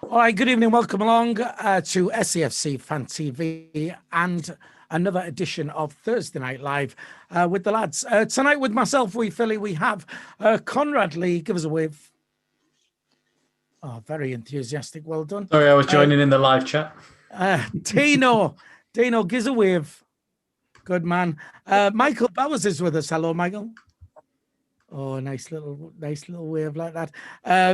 All right, good evening. Welcome along to SAFC Fan TV and another edition of Thursday Night Live with the lads. Tonight with myself, Philly, we have CONRAD Lee. Give us a wave. Oh, very enthusiastic. Well done. Sorry, I was joining in the live chat. Dino, gives a wave. Good man. Michael Bowers is with us. Hello, Michael. Oh, nice little wave like that.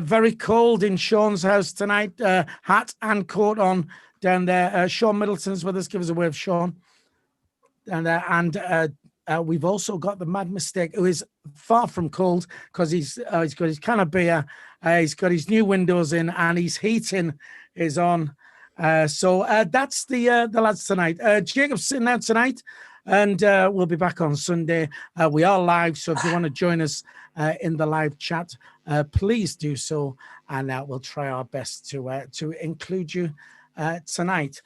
Very cold in Sean's house tonight. Hat and coat on down there. Sean Middleton's with us. Give us a wave, Sean. And we've also got the Mad Mistake, who is far from cold because he's got his can of beer. He's got his new windows in, and his heating is on. So that's the lads tonight. Jacob's sitting out tonight. And we'll be back on Sunday. We are live, so if you want to join us in the live chat, please do so, and we'll try our best to include you tonight.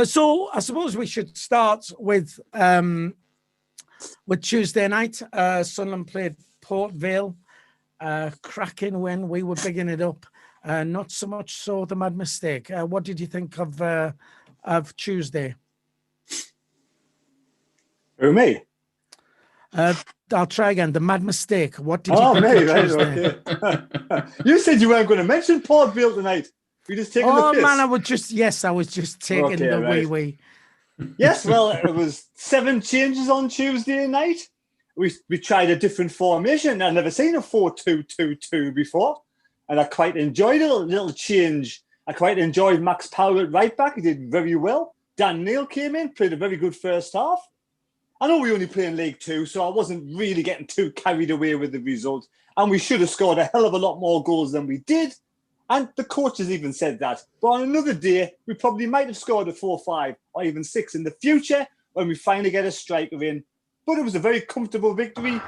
So I suppose we should start with Tuesday night. Sunderland played Port Vale, cracking win. We were bigging it up, not so much so the Mad Mistake. What did you think of Tuesday? Who, me? I'll try again. The Mad Mistake. What did you think of Tuesday? Okay. You said you weren't going to mention Port Vale tonight. We just taking the piss. Man, I was just taking the wee. Yes, well, it was 7 changes on Tuesday night. We tried a different formation. I've never seen a 4-2-2-2 before, and I quite enjoyed it. A little change. I quite enjoyed Max Powell at right back. He did very well. Dan Neil came in, played a very good first half. I know we only play in League Two, so I wasn't really getting too carried away with the result. And we should have scored a hell of a lot more goals than we did. And the coaches even said that. But on another day, we probably might have scored a 4-5 or even 6 in the future when we finally get a striker in. But it was a very comfortable victory.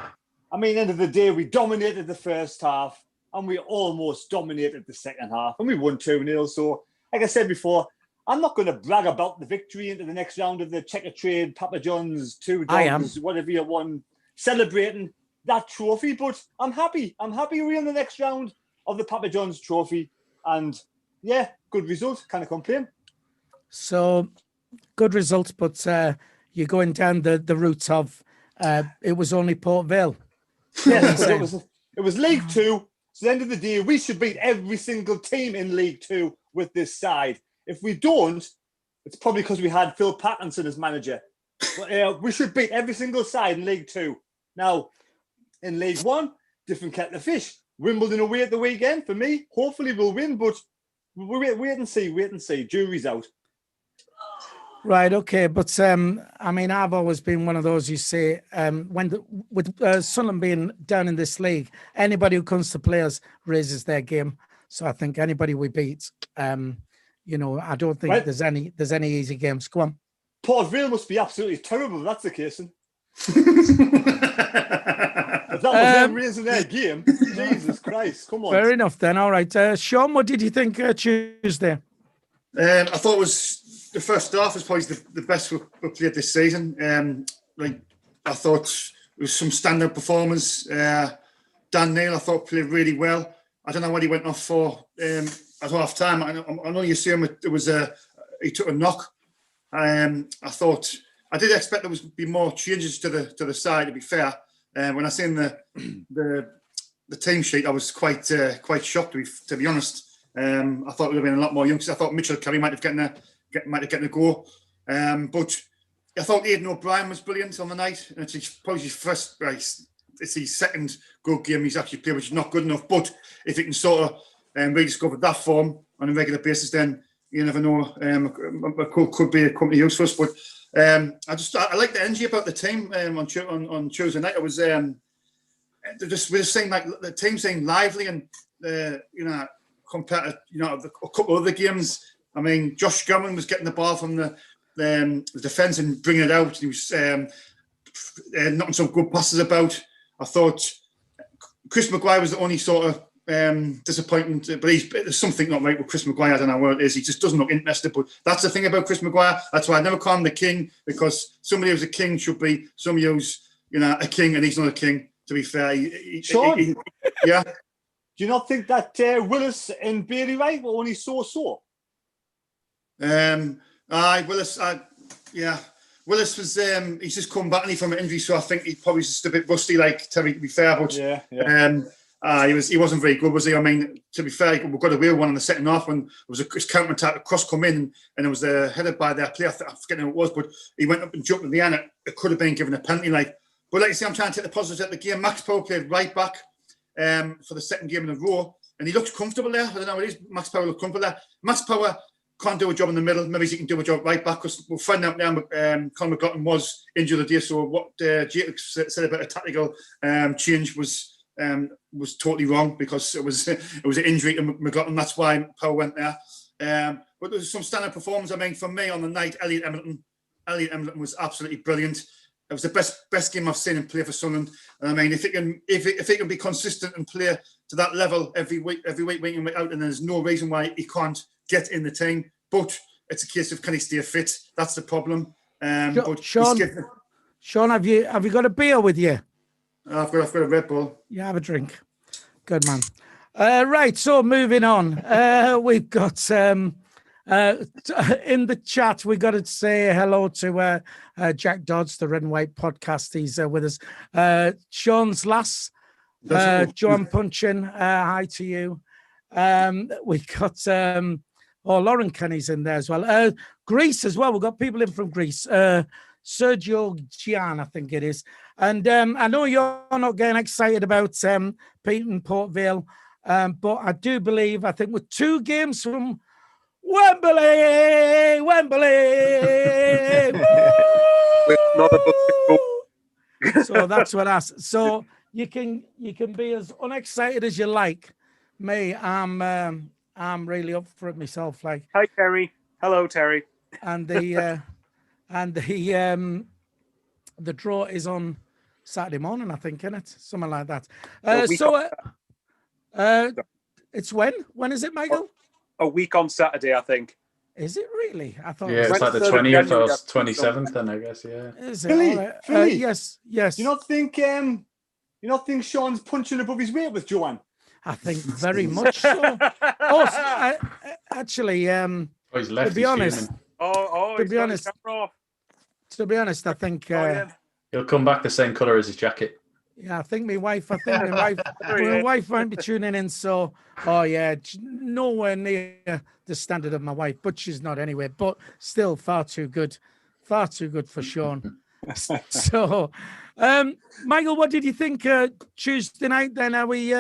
I mean, end of the day, we dominated the first half and we almost dominated the second half. And we won 2-0. So, like I said before, I'm not going to brag about the victory into the next round of the Checker Trade, Papa John's, 2 dogs, whatever you want, celebrating that trophy. But I'm happy. I'm happy we're in the next round of the Papa John's trophy. And yeah, good result. Can't complain. So, good results, but you're going down the route of it was only Port Vale. Yes, it was League Two. So at the end of the day, we should beat every single team in League Two with this side. If we don't, it's probably because we had Phil Pattinson as manager. But we should beat every single side in League Two. Now, in League One, different kettle of fish. Wimbledon away at the weekend. For me, hopefully we'll win, but wait and see. Jury's out. Right, okay. But, I mean, I've always been one of those who say, with Sunderland being down in this league, anybody who comes to play us raises their game. So I think anybody we beat... I don't think there's any easy games. Go on. Port Vale must be absolutely terrible if that's the case. If that was them raising their game, Jesus Christ, come on. Fair enough then. All right. Sean, what did you think Tuesday? I thought it was the first half was probably the best we've played this season. I thought it was some standout performance. Dan Neil, I thought, played really well. I don't know what he went off for at half time. I only assume it was he took a knock. I thought I did expect there would be more changes to the side. To be fair, when I seen the team sheet, I was quite shocked. To be honest, I thought there would have been a lot more youngsters. I thought Mitchell Kelly might have gotten a go, but I thought Aidan O'Brien was brilliant on the night. And it's probably his first race. It's his second good game he's actually played, which is not good enough. But if he can sort of rediscover that form on a regular basis, then you never know. It could be a company use for us. But I like the energy about the team on Tuesday night. It was we're just saying like the team saying lively and compared to a couple of other games. I mean, Josh Scammon was getting the ball from the defence and bringing it out. He was knocking some good passes about. I thought Chris Maguire was the only sort of disappointing, but there's something not right with Chris Maguire. I don't know what it is. He just doesn't look interested. But that's the thing about Chris Maguire. That's why I never call him the king, because somebody who's a king should be somebody who's a king, and he's not a king. To be fair, Sean. yeah. Do you not think that Willis and Bailey Wright were only so-so? Willis, yeah. Willis was, he's just come back from an injury, so I think he probably just a bit rusty, like Terry, to be fair. But he wasn't very good, was he? I mean, to be fair, we got a real one in the second half when it was a counter-attack, cross come in, and it was headed by their player. I forget who it was, but he went up and jumped in the end. It could have been given a penalty, like. But like you see, I'm trying to take the positives out of the game. Max Power played right back for the second game in a row, and he looked comfortable there. I don't know what it is. Max Power looked comfortable there. Max Power can't do a job in the middle. Maybe he can do a job right back, because we'll find out now. Conor McLaughlin was injured the day, so what Jake said about a tactical change was totally wrong, because it was an injury to McLaughlin. That's why Power went there. But there was some standard performance. I mean, for me on the night, Elliot Embleton was absolutely brilliant. It was the best game I've seen him play for Sunderland. And I mean, if he can be consistent and play to that level every week in, week out, and there's no reason why he can't get in the team. But it's a case of, can he stay fit? That's the problem. But Sean, have you got a beer with you? I've got a Red Bull. Yeah, have a drink. Good man. Right, so moving on. We've got in the chat, we got to say hello to Jack Dodds, the Red and White podcast. He's with us. Sean's lass, John Punchin, hi to you. We got Lauren Kenny's in there as well. Greece as well. We've got people in from Greece. Sergio Gian, I think it is. And I know you're not getting excited about Pete and Port Vale, but I do believe, I think we're 2 games from Wembley. So that's what I. So you can be as unexcited as you like. Me, I'm really up for it myself. Like, hi Terry. Hello Terry. And the draw is on Saturday morning, I think, isn't it? Something like that. It's when? When is it, Michael? A week on Saturday, I think. Is it really? I thought. Yeah, it's like the 20th or 27th, then I guess. Yeah. Is it? Philly, yes. You not think Sean's punching above his weight with Joanne? I think very much so. Actually, to be honest, to be honest, I think he'll come back the same colour as his jacket. Yeah, I think my wife won't be tuning in. So, nowhere near the standard of my wife, but she's not anyway. But still, far too good for Sean. So, Michael, what did you think Tuesday night? Then are we?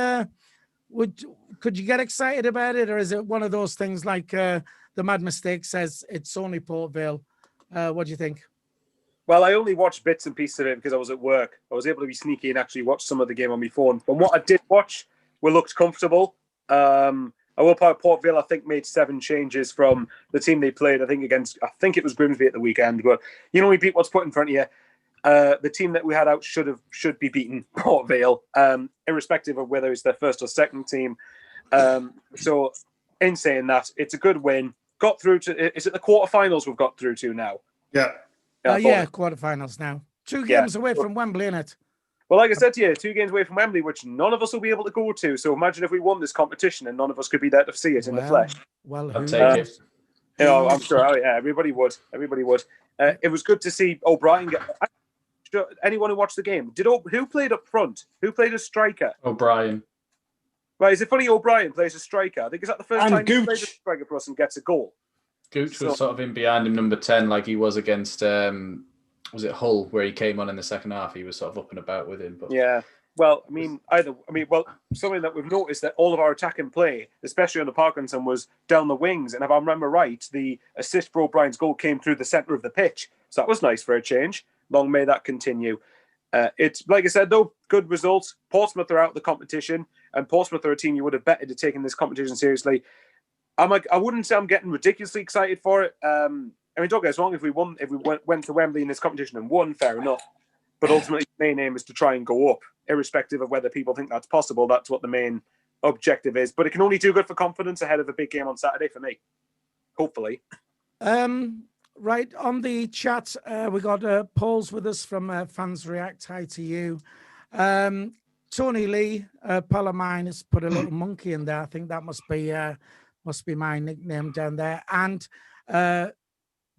Could you get excited about it, or is it one of those things like the Mad Mistake says it's only Port Vale? What do you think? Well, I only watched bits and pieces of it because I was at work. I was able to be sneaky and actually watch some of the game on my phone. But what I did watch, we looked comfortable. I will point Port Vale, I think, made 7 changes from the team they played, I think it was Grimsby at the weekend. But, we beat what's put in front of you. The team that we had out should be beaten, Port Vale, irrespective of whether it's their first or second team. So, in saying that, it's a good win. Got through to, is it the quarterfinals we've got through to now? Yeah. Quarterfinals now. 2 games away from Wembley, innit? Well, like I said to you, 2 games away from Wembley, which none of us will be able to go to. So imagine if we won this competition and none of us could be there to see it in the flesh. Well, I'll take it. I'm sure. Oh, yeah, everybody would. It was good to see O'Brien get. Anyone who watched the game, who played up front? Who played as striker? O'Brien. Right, is it funny O'Brien plays a striker? I think is that the first time he plays a striker for us and gets a goal. Gooch was sort of in behind him, number 10, like he was against, was it Hull, where he came on in the second half? He was sort of up and about with him. But yeah, well, something that we've noticed that all of our attacking play, especially on the Parkinson, was down the wings. And if I remember right, the assist for O'Brien's goal came through the centre of the pitch. So that was nice for a change. Long may that continue. It's like I said, though, good results. Portsmouth are out of the competition, and Portsmouth are a team you would have betted to taking this competition seriously. I wouldn't say I'm getting ridiculously excited for it. Don't get us wrong. If we went to Wembley in this competition and won, fair enough. But ultimately, the main aim is to try and go up, irrespective of whether people think that's possible. That's what the main objective is. But it can only do good for confidence ahead of a big game on Saturday for me. Hopefully. Right, on the chat, we got Paul's with us from Fans React. Hi to you. Tony Lee, pal of mine, has put a little monkey in there. I think that must be my nickname down there. And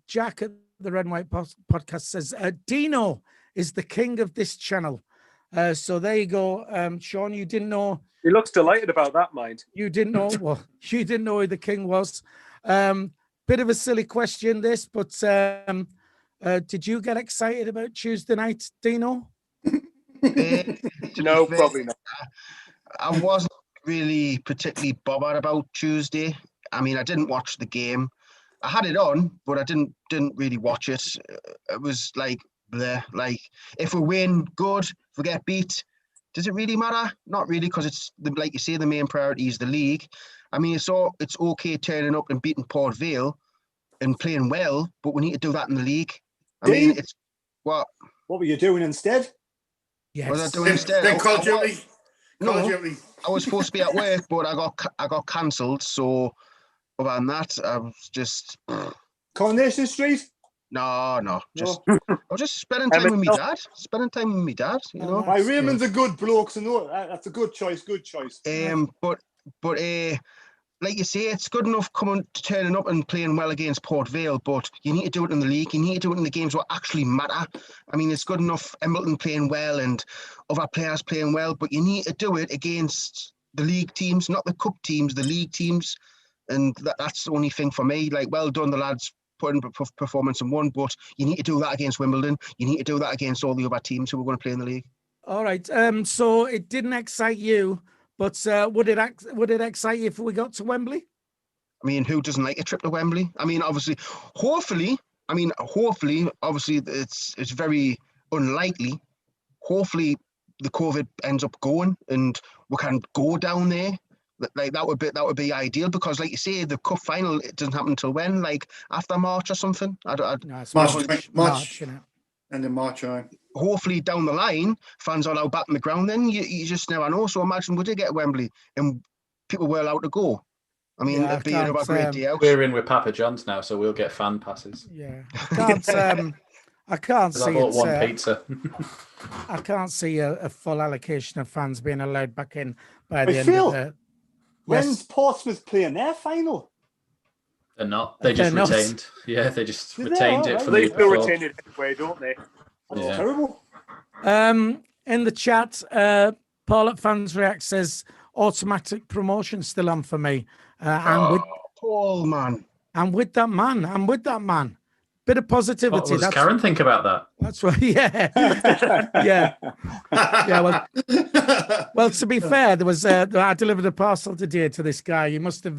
Jack at the Red and White podcast says, Dino is the king of this channel. So there you go. Sean, you didn't know. He looks delighted about that, mind. You didn't know. Well, you didn't know who the king was. Bit of a silly question, this, but did you get excited about Tuesday night, Dino? No, probably not. I wasn't really particularly bothered about Tuesday. I mean, I didn't watch the game. I had it on, but I didn't really watch it. It was like, bleh. Like, if we win, good. If we get beat, does it really matter? Not really, because it's, like you say, the main priority is the league. I mean, it's okay turning up and beating Port Vale and playing well, but we need to do that in the league. I mean, it's what? What were you doing instead? Yes. What was I doing instead? Then Call Duty. No, Call Duty. I was supposed to be at work, but I got cancelled. So other than that, I was just Coronation Street? No. Just I was just spending time with my dad. You know. My Raymond's a good bloke, so no, that's a good choice. Good choice. But like you say, it's good enough turning up and playing well against Port Vale, but you need to do it in the league. You need to do it in the games that actually matter. I mean, it's good enough Wimbledon playing well and other players playing well, but you need to do it against the league teams, not the cup teams, the league teams. And that's the only thing for me. Like, well done, the lads putting performance in one, but you need to do that against Wimbledon. You need to do that against all the other teams who are going to play in the league. All right. So it didn't excite you, but would it excite you if we got to Wembley? I mean, who doesn't like a trip to Wembley? I mean, hopefully, obviously, it's very unlikely. Hopefully, the COVID ends up going and we can go down there. Like that would be ideal, because, like you say, the cup final, it doesn't happen until when? Like after March or something? No, it's March. You know. End of March, right. Hopefully down the line, fans are allowed back on the ground. Then you just never know. So imagine we did get Wembley and people were allowed to go. I mean, it'd be another great day out. We're in with Papa John's now, so we'll get fan passes. Yeah, I can't see. I bought one pizza. I can't see a full allocation of fans being allowed back in by the end of the. When's Portsmouth playing their final? They're not. They just retained. Yeah, they just retained it. They still retain it anyway, don't they? That's terrible. In the chat, Paul at Fans React says automatic promotion still on for me. Paul, man. I'm with that man. Bit of positivity. What does Karen think about that? That's right. Yeah. Yeah. Well, to be fair, there was I delivered a parcel today to this guy. He must have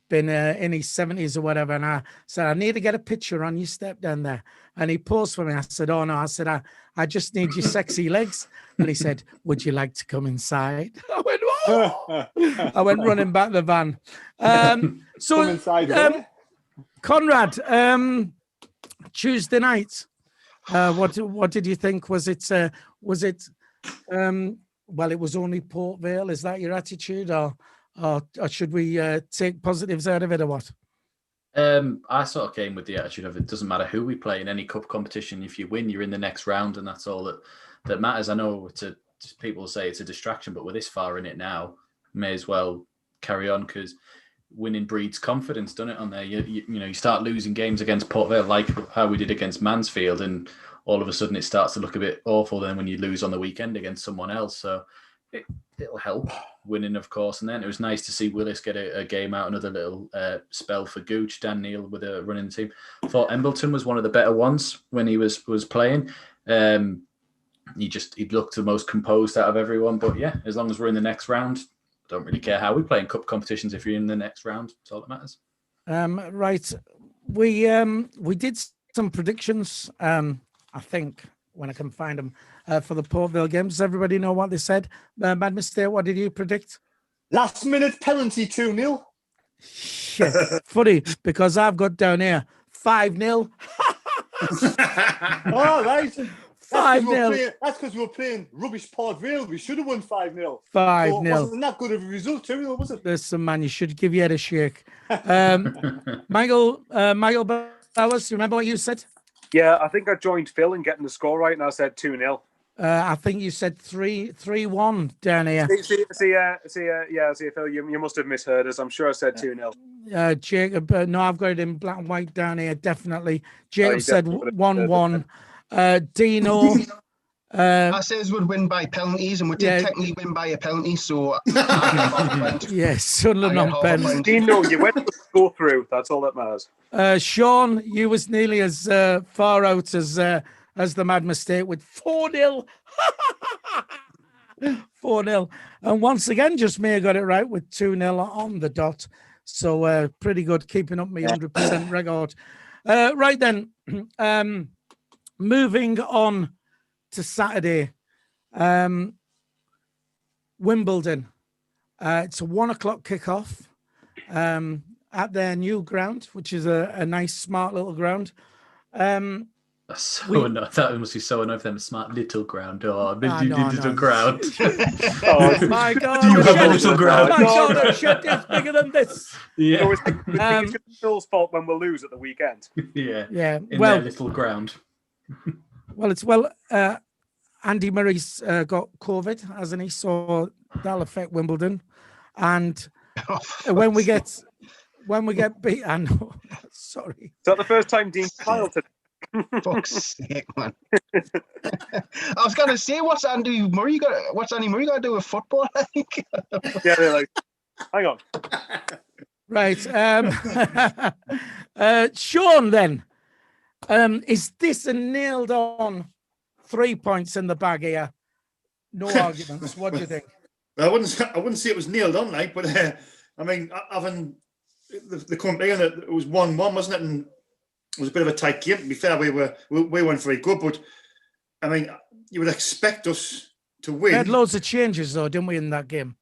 been in his 70s or whatever. And I said, I need to get a picture on your step down there. And he paused for me. I said, oh no. I said, I just need your sexy legs. And he said, would you like to come inside? I went, oh! I went running back the van. So come inside, Conrad, Tuesday night. What did you think? Was it? Well, it was only Port Vale. Is that your attitude, or should we take positives out of it, or what? I sort of came with the attitude of it doesn't matter who we play in any cup competition. If you win, you're in the next round, and that's all that matters. I know people say it's a distraction, but we're this far in it now, may as well carry on, because winning breeds confidence, doesn't it? On there, you start losing games against Port Vale, like how we did against Mansfield, and all of a sudden it starts to look a bit awful then when you lose on the weekend against someone else. So it'll help winning, of course. And then it was nice to see Willis get a game out, another little spell for Gooch. Dan Neil with a running team. I thought Embleton was one of the better ones when he was playing. He looked the most composed out of everyone. But yeah, as long as we're in the next round, don't really care how we play in cup competitions. If you're in the next round, that's all that matters. Right. We did some predictions, I think, when I can find them, for the Port Vale game. Does everybody know what they said? Mad Mistake, what did you predict? Last minute penalty 2-0. Shit. Funny, because I've got down here 5-0. All right. 5-0. That's because we were playing rubbish Port Vale. We should have won 5-0. 5-0. Wasn't that good of a result, 2-0, was it? Listen, man, you should give your head a shake. Michael Bowers, you remember what you said? Yeah, I think I joined Phil in getting the score right, and I said 2-0. I think you said 3-1 down here. See, Phil, you must have misheard us. I'm sure I said 2-0. Jacob, no, I've got it in black and white down here, definitely. Jacob you said definitely 1-1. Dino. I says we'd win by penalties, and we did technically win by a penalty, so yes, Sunderland on pens. Dino, you went to go through. That's all that matters. Sean, you was nearly as far out as the Mad Mistake with 4-0. 4-0. And once again, just may have got it right with 2-0 on the dot. So pretty good, keeping up my 100% record. Right then, moving on to Saturday. Wimbledon. It's a 1:00 kickoff at their new ground, which is a nice, smart little ground. That's so annoying. That must be so annoying for them. Smart little ground. Oh, little ground. Oh my God! Do you have a little ground? My God, the shed is bigger than this. Yeah. It's Phil's fault when we'll lose at the weekend. Yeah. Yeah. In their little ground. Andy Murray's got COVID, hasn't he? So that'll affect Wimbledon. And when we get beat, I know. Sorry. Is that the first time Dean smiled today? Fuck's sake, man. I was gonna say, what's Andy Murray got to do with football? Yeah, they're like, hang on. Right. Sean, then, is this a nailed on 3 points in the bag here? No arguments. What do you think? I wouldn't say it was nailed on, like, but I mean, having the company, it was 1-1, wasn't it? And it was a bit of a tight game. To be fair, we weren't very good, but I mean, you would expect us to win. We had loads of changes, though, didn't we, in that game?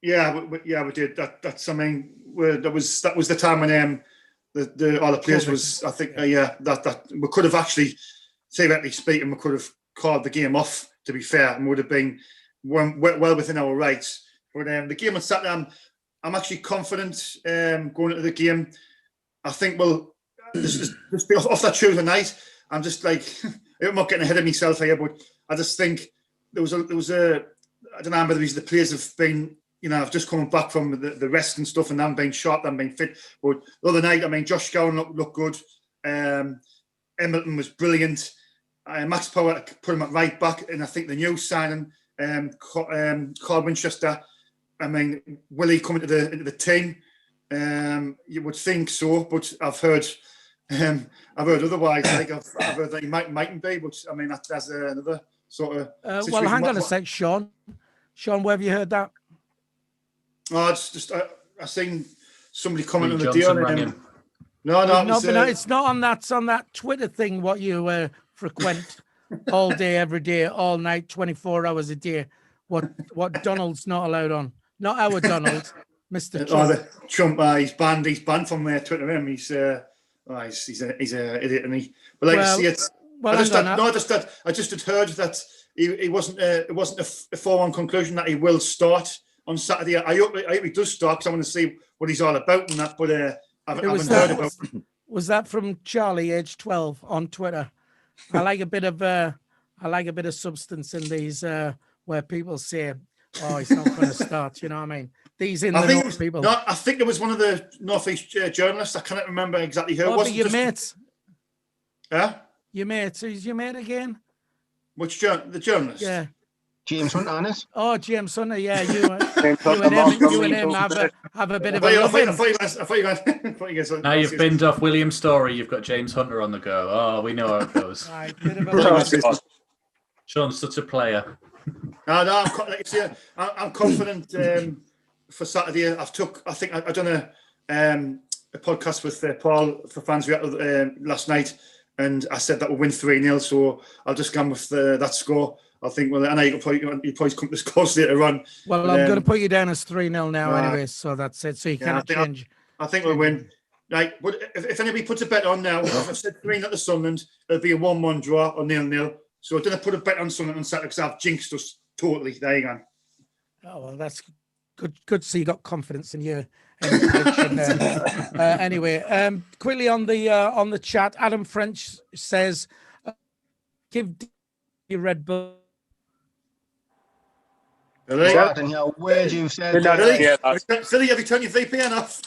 Yeah, we did. That's I mean, that was the time when all the players was. I think that we could have actually, theoretically speaking, we could have called the game off. To be fair, and would have been well within our rights. But the game on Saturday, I'm actually confident going into the game. I think just off that Tuesday night, I'm just like, I'm not getting ahead of myself here, but I just think there was a I don't know whether the players have been, have just come back from the rest and stuff, and them being sharp, them being fit. But the other night, I mean, Josh Gowan looked good. Embleton was brilliant. Max Power put him at right back, and I think the new signing, called Winchester. I mean, will he come into the team? You would think so, but I've heard otherwise. I think I've heard that he mightn't be, but I mean that's another sort of. Well, hang on a sec, Sean. Sean, where have you heard that? Oh, it's just I seen somebody comment on the Johnson deal. No, it's not on that. It's on that Twitter thing. What you frequent all day, every day, all night, 24 hours a day. What Donald's not allowed on. Not our Donald, Mr. Trump. Oh, the Trump. He's banned from Twitter. Him. He's an idiot, and he. But like I see it. I just had heard that he wasn't. It wasn't a 4-1 conclusion that he will start on Saturday. I hope he does start because I want to see what he's all about and that. But I haven't heard about. Was that from Charlie, age 12, on Twitter? I like a bit of substance in these where people say, "Oh, he's not going to start." You know what I mean? These North people. No, I think it was one of the Northeast journalists. I can't remember exactly who. Oh, but your mates. Yeah. Your mate. Who's your mate again? Which the journalist? Yeah. James Hunter, honest. Oh, James Hunter. Yeah, you and him have a bit of a loving. Now you've binned off William Story. You've got James Hunter on the go. Oh, we know how it goes. Right, bit of a Sean's such a player. No, I'm confident for Saturday. I think I done a podcast with Paul for Fans last night, and I said that we'll win 3-0. So I'll just go with that score. I think. Well, I know you probably come to this close later on. Well, I'm going to put you down as 3-0 now, anyway. So that's it. So you cannot change. I think we'll win. Right, but if anybody puts a bet on now, if I've said 3-0 to Sunderland, it'll be a 1-1 draw or 0-0. So I didn't put a bet on Sunderland on Saturday because I've jinxed us totally. There you go. Oh well, that's good. Good to see you got confidence in your prediction there. Anyway, quickly on the chat, Adam French says, "Give your Red Bull Really? Right, and your word you've said. Really? Yeah, Philly, have you turned your VPN off?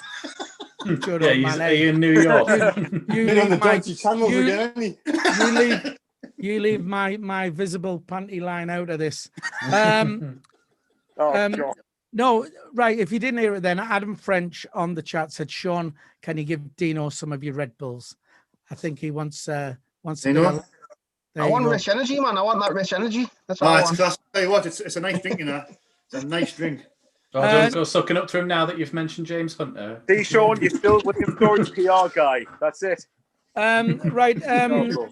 Shut Yeah, up, he's, man. are you in New York? You Been on the leave my, dodgy channels you- again, hasn't he? you leave my visible panty line out of this. oh, God. No, right. If you didn't hear it, then Adam French on the chat said, "Sean, can you give Dino some of your Red Bulls?" I think he wants a bit Dino? of- There I you want go. rich energy, man. I want that rich energy. That's what Oh, I it's want. class. Tell you what, it's a nice drink, you know. It's a nice drink. Oh, don't go sucking up to him now that you've mentioned James Hunter. See, Sean, you're still William Thorne's PR guy. That's it. Right. Oh,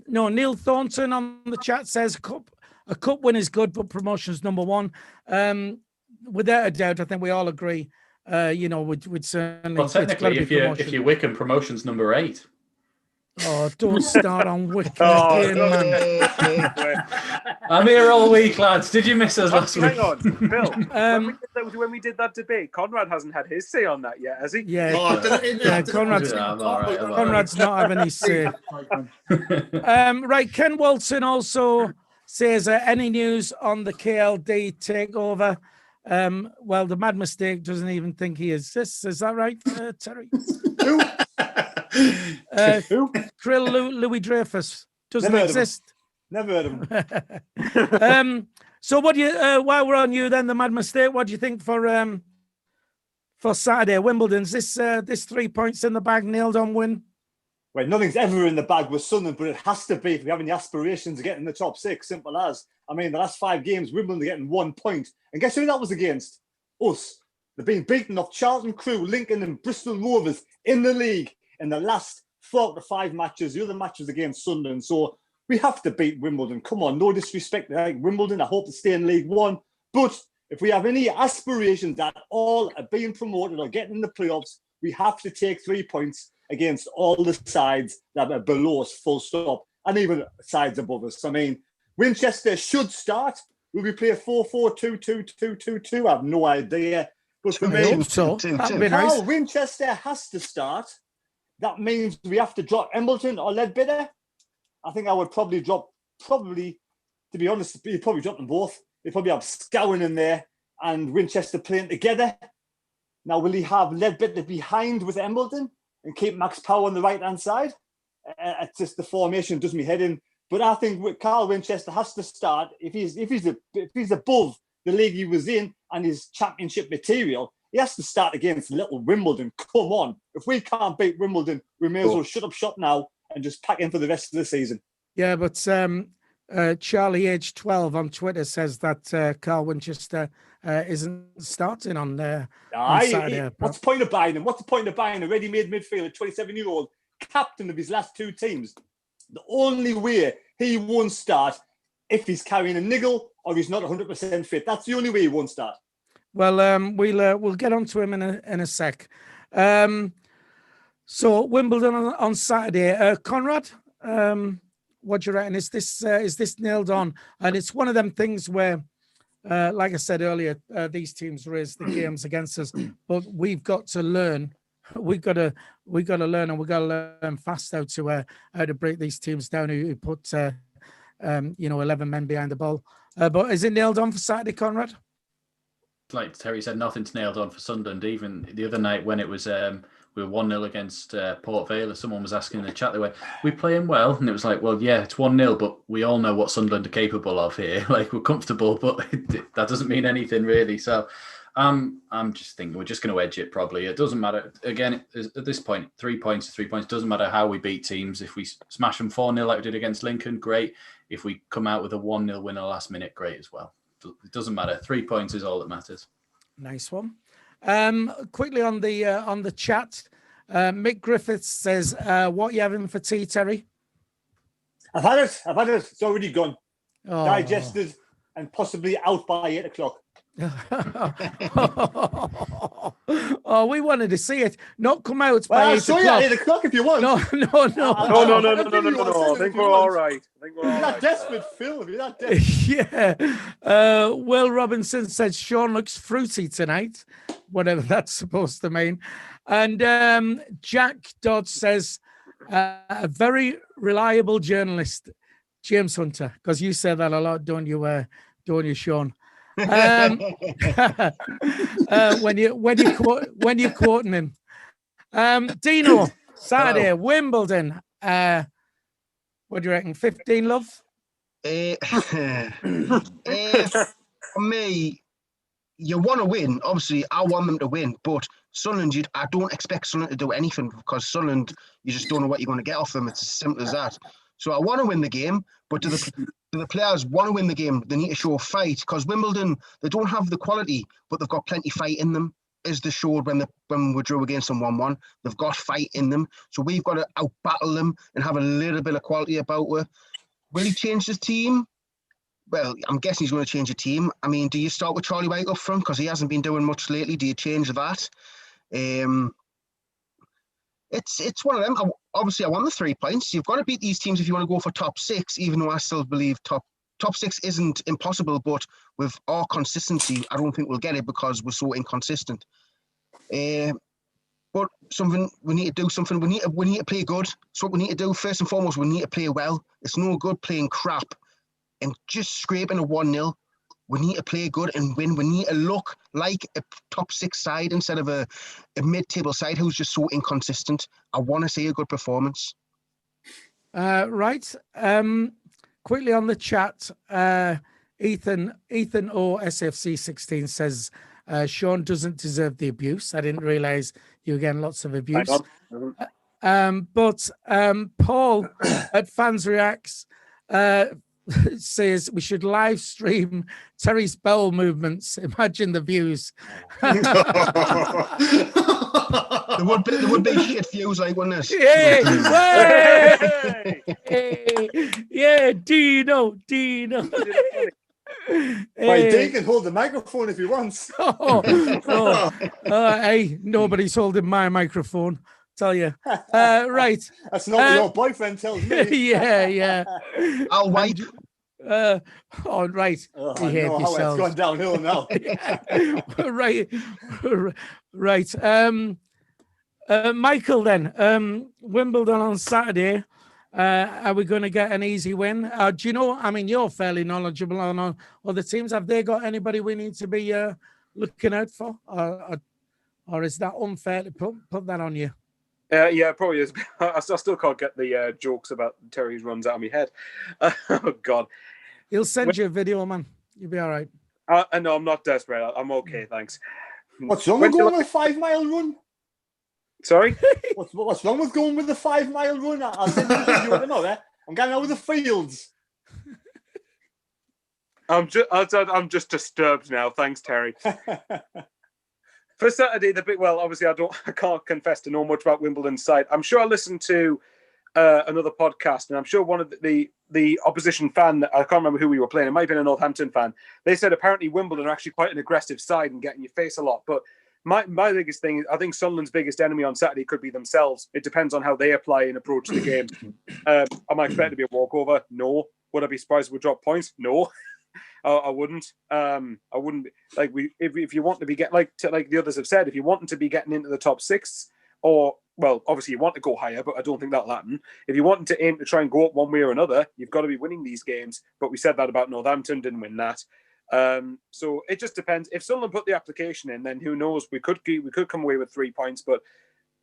No, Neil Thornton on the chat says a cup win is good, but promotion's number one. Without a doubt, I think we all agree. We'd certainly. Well, it's gotta technically, be if you promotion. Wickham, promotion's number 8. Oh, don't start on Wickham Oh, again, man. I'm here all week, lads. Did you miss us last week? hang on, Phil. When we did that debate, Conrad hasn't had his say on that yet, has he? Yeah, Oh, Conrad's I'm all right, I'm all Conrad's not having his say. Right, Ken Walton also says, any news on the KLD takeover? Well, the mad mistake doesn't even think he exists. Is that right, Terry? Who? Krill Louis Dreyfus doesn't Never heard of him. exist. Never heard of him. So what do you? While we're on you, then the mad mistake. What do you think for Saturday Wimbledon's this 3 points in the bag, nailed on win? Well, nothing's ever in the bag with Sunderland, but it has to be if we have any aspirations of getting in the top 6. Simple as. I mean, the last 5 games, Wimbledon are getting 1 point. And guess who that was against? Us. They've been beaten off Charlton Crew, Lincoln and Bristol Rovers in the league in the last 4 to 5 matches. The other matches against Sunderland. So we have to beat Wimbledon. Come on, no disrespect to Wimbledon. I hope to stay in League One. But if we have any aspirations at all of being promoted or getting in the playoffs, we have to take 3 points against all the sides that are below us, full stop, and even sides above us. I mean, Winchester should start. Will we play 4-4-2-2-2-2-2? I have no idea. But for me, That'd be nice. Carl Winchester has to start. That means we have to drop Embleton or Leadbitter. I think I would probably drop, to be honest, you'd probably drop them both. You'd probably have Scowen in there and Winchester playing together. Now, will he have Leadbitter behind with Embleton and keep Max Power on the right-hand side? It's just the formation does me head in. But I think Carl Winchester has to start. If he's above the league he was in and his championship material, he has to start against little Wimbledon. Come on. If we can't beat Wimbledon, we may as well shut up shop now and just pack in for the rest of the season. Yeah, but Charlie Age 12 on Twitter says that Carl Winchester isn't starting on Saturday. What's the point of buying him? What's the point of buying a ready-made midfielder, 27-year-old captain of his last 2 teams? The only way he won't start if he's carrying a niggle or he's not 100% fit. That's the only way he won't start. Well, we'll get on to him in a sec. So Wimbledon on Saturday. Conrad, what do you reckon? Is this nailed on? And it's one of them things where, like I said earlier, these teams raise the games against us, but we've got to learn. We've got to learn, and we've got to learn fast how to break these teams down who put 11 men behind the ball. But is it nailed on for Saturday, Conrad? Like Terry said, nothing's nailed on for Sunderland. Even the other night when it was we were 1-0 against Port Vale, someone was asking in the chat, they went, we playing well? And it was like, well, yeah, it's 1-0, but we all know what Sunderland are capable of here. Like, we're comfortable, but that doesn't mean anything really. So I'm just thinking we're just going to edge it probably. It doesn't matter. Again, at this point, 3 points is 3 points. Doesn't matter how we beat teams. If we smash them 4-0 like we did against Lincoln, great. If we come out with a 1-0 win at the last minute, great as well. It doesn't matter. 3 points is all that matters. Nice one. Quickly on the chat, Mick Griffiths says, "What are you having for tea, Terry?" I've had it. It's already gone, Oh. digested, and possibly out by 8 o'clock. Oh, we wanted to see it, not come out by Well, I'll 8 show you o'clock. at 8 o'clock if you want. No. No. I think we're all right. If you're that desperate, Phil. If you're that desperate. Yeah. Will Robinson says Sean looks fruity tonight, whatever that's supposed to mean. And Jack Dodd says a very reliable journalist, James Hunter, because you say that a lot, don't you, don't you, Sean? When you're quoting him. Dino, Saturday, Hello. Wimbledon. What do you reckon? 15, love? For me, you want to win. Obviously, I want them to win, but Sunderland, I don't expect Sunderland to do anything because Sunderland, you just don't know what you're going to get off them. It's as simple as that. So I want to win the game, but do the players want to win the game? They need to show fight because Wimbledon, they don't have the quality, but they've got plenty of fight in them. As they showed when we drew against them 1-1, they've got fight in them. So we've got to out-battle them and have a little bit of quality about it. Will he change the team? Well, I'm guessing he's going to change the team. I mean, do you start with Charlie White up front because he hasn't been doing much lately? Do you change that? It's one of them. Obviously, I want the 3 points. You've got to beat these teams if you want to go for top 6, even though I still believe top 6 isn't impossible, but with our consistency, I don't think we'll get it because we're so inconsistent. But something we need to do. Something we need to play good. So what we need to do first and foremost, we need to play well. It's no good playing crap and just scraping a 1-0. We need to play good and win. We need to look like a top 6 side instead of a mid-table side who's just so inconsistent. I want to see a good performance. Right. Quickly on the chat, Ethan O SFC 16 says Sean doesn't deserve the abuse. I didn't realize you were getting lots of abuse. But Paul at Fans Reacts says we should live stream Terry's bowel movements. Imagine the views. There would be shit views like one this. Yeah, Dino. Right, Dean can hold the microphone if he wants. Hey, nobody's holding my microphone. Tell you. Right. That's not what your boyfriend tells me. Yeah. I'll wait. Right. Oh, Behave no, yourselves. it's gone downhill now. Right. Michael, then, Wimbledon on Saturday. Are we going to get an easy win? Do you know? I mean, you're fairly knowledgeable on other teams. Have they got anybody we need to be looking out for, or is that unfair to put that on you? Yeah, it probably is. I still can't get the jokes about Terry's runs out of my head. Oh God, he'll send you a video, man. You'll be all right. No, I'm not desperate. I'm okay, thanks. What's wrong with going with a 5-mile run? Sorry? What's wrong with going with the 5-mile run? I'll send you a video of another. I'm going out with the fields. I'm just disturbed now. Thanks, Terry. For Saturday, obviously I can't confess to know much about Wimbledon's side. I'm sure I listened to another podcast, and I'm sure one of the opposition fan, I can't remember who we were playing, it might have been a Northampton fan, they said apparently Wimbledon are actually quite an aggressive side and get in your face a lot. But my biggest thing is I think Sunderland's biggest enemy on Saturday could be themselves. It depends on how they apply and approach the game. Am I expecting to be a walkover? No. Would I be surprised if we drop points? No. I wouldn't. I wouldn't if you want to be like the others have said, if you want to be getting into the top 6, or obviously you want to go higher, but I don't think that'll happen. If you want to aim to try and go up one way or another, you've got to be winning these games. But we said that about Northampton, didn't win that. So it just depends. If someone put the application in, then who knows? We could come away with 3 points. But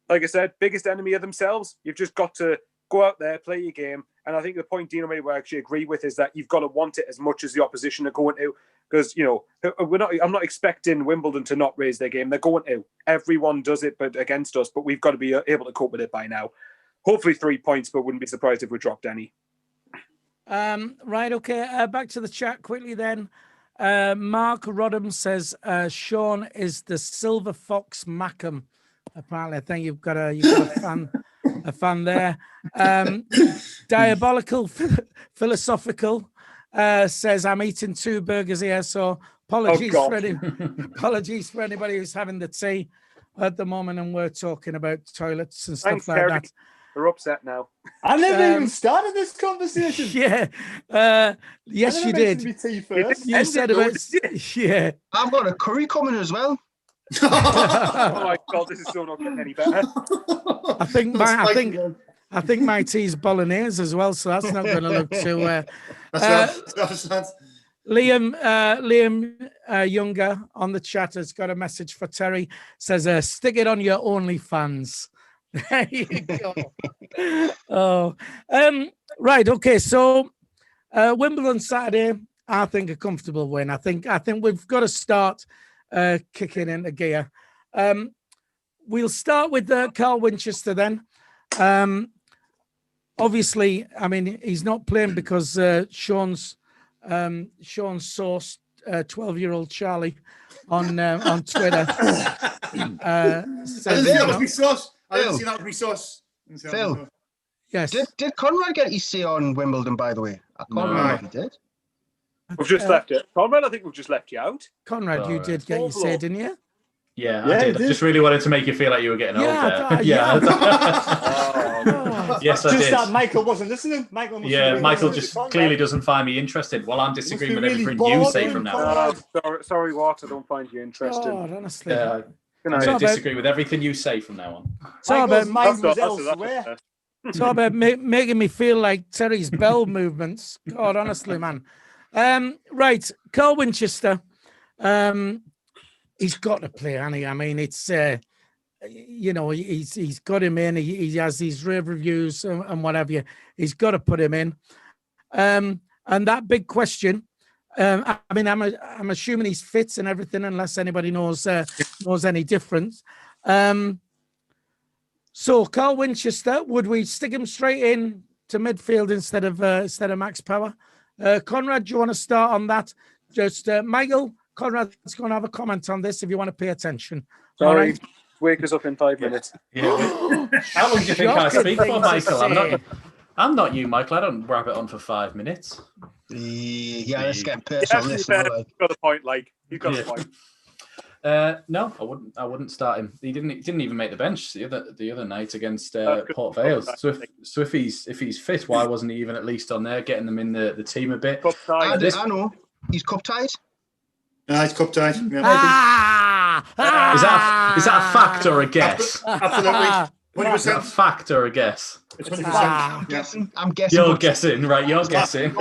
like I said, biggest enemy of themselves. You've just got to go out there, play your game. And I think the point Dino made, I actually agree with, is that you've got to want it as much as the opposition are going to. Because, I'm not expecting Wimbledon to not raise their game. They're going to. Everyone does it but against us, but we've got to be able to cope with it by now. Hopefully 3 points, but wouldn't be surprised if we dropped any. Right, okay. Back to the chat quickly then. Mark Rodham says, Sean is the Silver Fox Mackham. Apparently, I think you've got a fan there. Diabolical Philosophical says, I'm eating 2 burgers here, so apologies for anybody who's having the tea at the moment, and we're talking about toilets and stuff like Terry. that. We're upset now. I never even started this conversation. Yeah. Yes, you did. You said about yeah. I've got a curry coming as well. Oh my God, this is still not getting any better. I think my tea's bolognese as well, so that's not going to look too. Liam Younger on the chat has got a message for Terry. Says, stick it on your OnlyFans. There you go. Oh, right. Okay. So, Wimbledon Saturday, I think a comfortable win. I think we've got to start kicking into gear. We'll start with Carl Winchester then. Obviously, I mean, he's not playing because Sean's source, 12-year-old Charlie, on Twitter. I didn't see that was my sauce. I didn't see that was my sauce. Phil. Yes. Did CONRAD get his say on Wimbledon, by the way? I can't remember if he did. We've just left it. CONRAD, I think we've just left you out. CONRAD, you did get your say, didn't you? Yeah, I did. I just really wanted to make you feel like you were getting old there. Yes, I did. Just that Michael wasn't listening. Michael just clearly doesn't find me interested. Well, I'm disagreeing with everything you say from now on. Sorry, Watt, I don't find you interested. God, honestly. I'm going to disagree with everything you say from now on. Michael's mind was elsewhere. Talk about making me feel like Terry's bell movements. God, honestly, man. Right, Carl Winchester. He's got to play, hasn't he? I mean, it's he's got him in. He has these rave reviews and whatever. He's got to put him in. And that big question. I mean, I'm assuming he's fit and everything, unless anybody knows any difference. So Carl Winchester, would we stick him straight in to midfield instead of Max Power? Conrad, do you want to start on that? Just Michael, Conrad's going to have a comment on this if you want to pay attention. Sorry, all right? Wake us up in 5 minutes. Yeah. How long do you think I speak for, Michael? I'm not you, Michael. I don't wrap it on for 5 minutes. Yeah, let's get personal. You've got a point, you've got a point. No, I wouldn't start him. He didn't even make the bench the other night against Port Vale. So if he's fit, why wasn't he even at least on there, getting them in the team a bit? I know he's cup tied. He's cup tied. Yeah. Is that a fact or a guess? Absolutely. Is that a fact or a guess? It's 100%. Guessing. I'm guessing. You're guessing, right? You're guessing.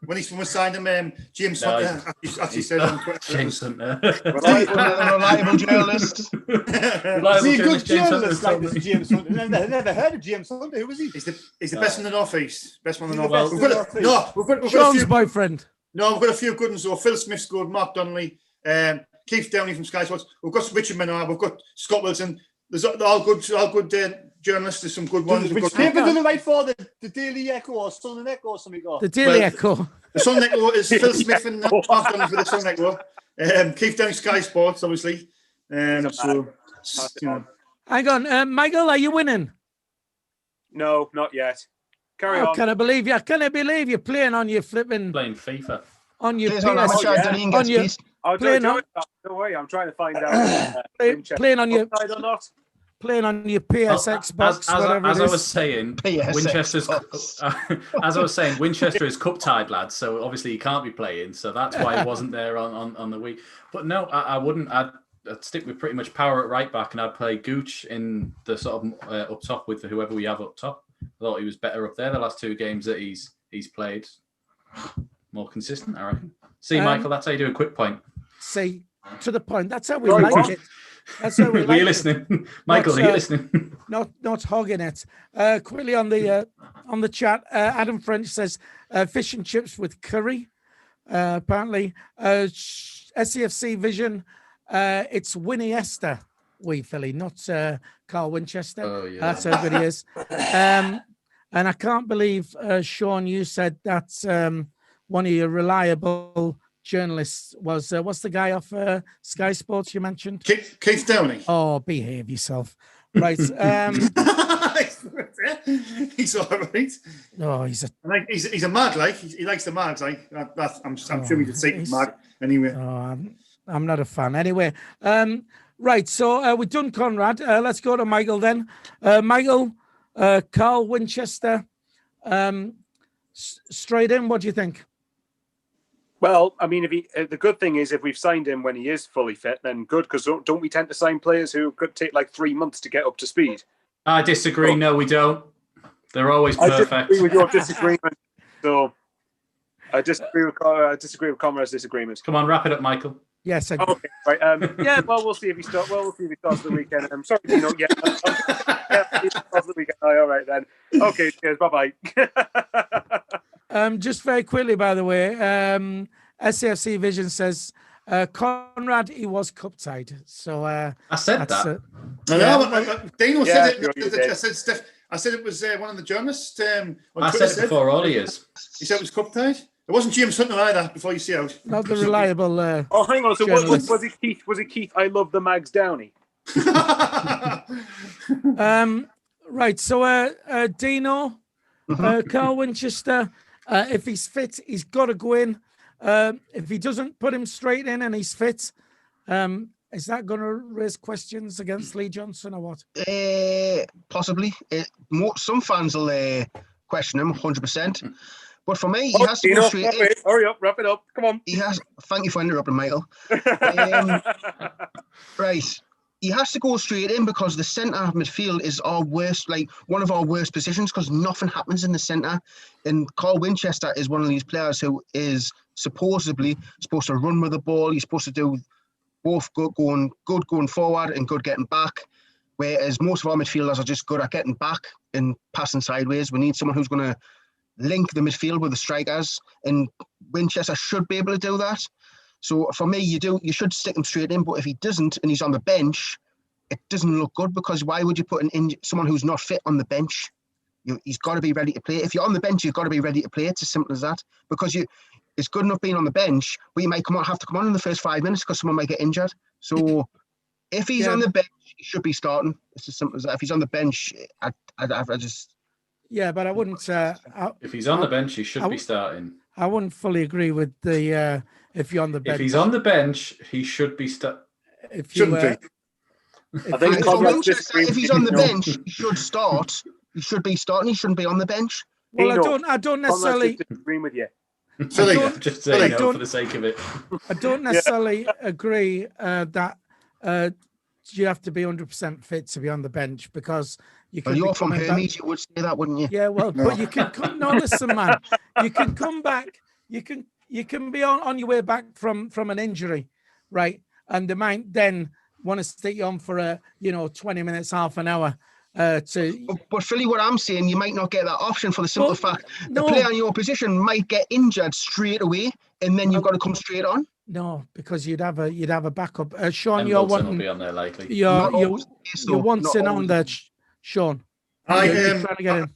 When we signed him, James Hunter actually said on Twitter. James Hunter. Reliable journalist. Is he a good journalist like this James Hunter? I never heard of James Hunter. Who was he? He's the best in the North East. Best one in the Well, North East. We've got Sean's boyfriend. No, we've got a few good ones though. Phil Smith's good, Mark Donnelly, Keith Downey from Sky Sports. We've got Richard Menard, we've got Scott Wilson. There's all good journalists. There's some good ones. Which paper do they write for? The Daily Echo or Sunderland Echo or something? The Daily Echo. The Sunderland Echo is Phil Smith and Mark Donnelly for the Sunderland Echo. Keith Downey, Sky Sports, obviously. Hang on, Michael, are you winning? No, not yet. Carry on. Can I believe you? Can I believe you're playing on your flipping FIFA on your PS? Don't worry, I'm trying to find out. Playing on your or not. Playing on your PS, Xbox, whatever as it is. I was saying, Winchester is cup tied, lads. So obviously he can't be playing. So that's why he wasn't there on the week. But no, I wouldn't. I'd stick with pretty much Power at right back, and I'd play Gooch in the sort of up top with whoever we have up top. I thought he was better up there the last 2 games that he's played. More consistent, I reckon. See, Michael, that's how you do a quick point. See, to the point. That's how we like it. That's how we like it. Listening, Michael? Are you listening? Not hogging it. Quickly on the chat, Adam French says fish and chips with curry. Apparently, SAFC Vision. It's Winnie Esther, wee Philly, not Carl Winchester. Oh, yeah. That's how good he is. And I can't believe, Sean, you said that one of your reliable journalists was what's the guy off Sky Sports you mentioned? Keith Downey. Oh, behave yourself. Right. He's all right. Oh, he's a mad he likes the mags I'm sure we could say mad anyway. Oh, I'm not a fan anyway. Right, so we've done Conrad. Let's go to Michael then. Michael, Carl Winchester, straight in. What do you think? Well, I mean, the good thing is if we've signed him when he is fully fit, then good, because don't we tend to sign players who could take like 3 months to get up to speed? I disagree. No, we don't. They're always perfect. I disagree with your disagreement. So I disagree with Conrad's disagreement. Come on, wrap it up, Michael. Yes. Okay, right. Yeah. Well, we'll see if he starts. Well, we'll see if he starts the weekend. I'm sorry, Dino. Yeah. Yeah. He starts the weekend. All right then. Okay. Cheers. Bye bye. Just very quickly, by the way, SAFC Vision says Conrad, he was cup tied. So I said that. I know. Dino said sure it. I said it was one of the journalists. On I Twitter said it before all years. He said it was cup tied. It wasn't James Hunter either. Before you see out. not the reliable. Oh, hang on. So journalist. was it Keith? Was it Keith? I love the Mags Downey. Right. So Dino, Carl Winchester, if he's fit, he's got to go in. If he doesn't put him straight in and he's fit, is that going to raise questions against Lee Johnson or what? Possibly. Some fans will question him 100%. But for me, he has to go straight in. Hurry up, wrap it up. Come on. He has. Thank you for interrupting, Michael. Right. He has to go straight in because the centre midfield is our worst, like one of our worst positions because nothing happens in the centre. And Carl Winchester is one of these players who is supposedly supposed to run with the ball. He's supposed to do both good going forward and good getting back. Whereas most of our midfielders are just good at getting back and passing sideways. We need someone who's going to link the midfield with the strikers, and Winchester should be able to do that. So for me, you should stick him straight in. But if he doesn't and he's on the bench, it doesn't look good because why would you put someone who's not fit on the bench? He's got to be ready to play. If you're on the bench, you've got to be ready to play. It's as simple as that. Because it's good enough being on the bench, but you might have to come on in the first 5 minutes because someone might get injured. So if he's on the bench, he should be starting. It's as simple as that. If he's on the bench, I just. Yeah, but I wouldn't. If he's on the bench, he should be starting. I wouldn't fully agree with the if you're on the bench. If he's on the bench, he should be starting. Shouldn't be. I think if he's on the bench, he should start. He should be starting. He shouldn't be on the bench. Well, I don't necessarily agree with you. Just saying no for the sake of it. I don't necessarily agree that you have to be 100% fit to be on the bench because you can. Well, you're from Hermes, you would say that, wouldn't you? Yeah, well, but you can come. No, listen, man. You can come back. You can be on your way back from an injury, right? And they might then want to stick you on for 20 minutes, half an hour. But Philly, what I'm saying, you might not get that option for the simple fact the player in your position might get injured straight away, and then you've got to come straight on. No, because you'd have a backup. Sean, you're wanting. Will be on there likely. You're wanting on there, Sean. I trying to get in.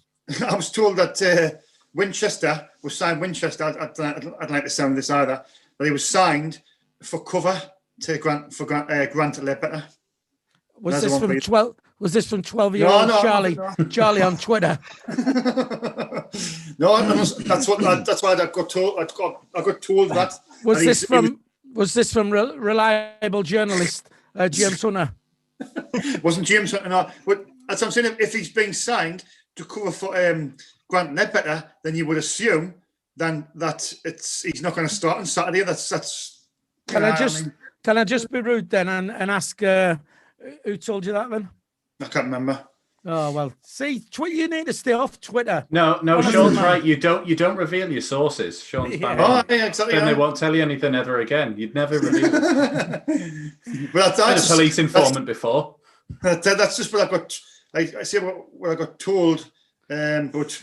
I was told that Winchester was signed. Winchester, I'd like to sound this either, but he was signed for cover to Grant Ledbetter. Was this from 12? Was this from 12-year-old Charlie on Twitter? No, that's why I got told. I got told that. Was this from reliable journalist James Hunter? Wasn't James Hunter? No, but as I'm saying, if he's being signed to cover for Grant Ledbetter, then you would assume then that he's not going to start on Saturday. That's. Can I just be rude then and ask who told you that then? I can't remember. Oh well, see, you need to stay off Twitter. No, Sean's right. You don't reveal your sources. Sean's bang on. Yeah, exactly. Then they won't tell you anything ever again. You'd never reveal it. Well, Been a police informant before. That's just what I got. I say what I got told, but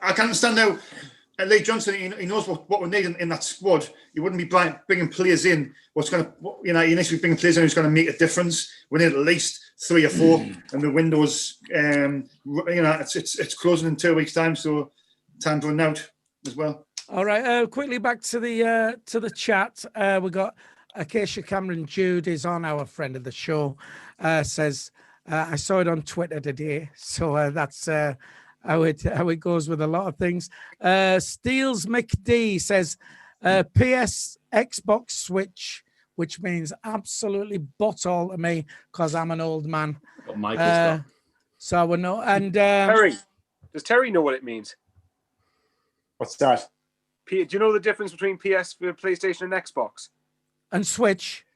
I can understand now. Lee Johnson, he knows what we need in that squad. He wouldn't be bringing players in. He needs to be bringing players in who's going to make a difference. We need at least 3 or 4, and the window's, it's closing in 2 weeks' time, so time's running out as well. All right, quickly back to the chat. We got Acacia Cameron Jude is on, our friend of the show. Says I saw it on Twitter today, so that's. How it goes with a lot of things. Steels McD says PS Xbox Switch, which means absolutely bot all to me because I'm an old man. What Michael's got. So I would know. And Terry, does Terry know what it means? What's that? Do you know the difference between PS, PlayStation, and Xbox? And Switch.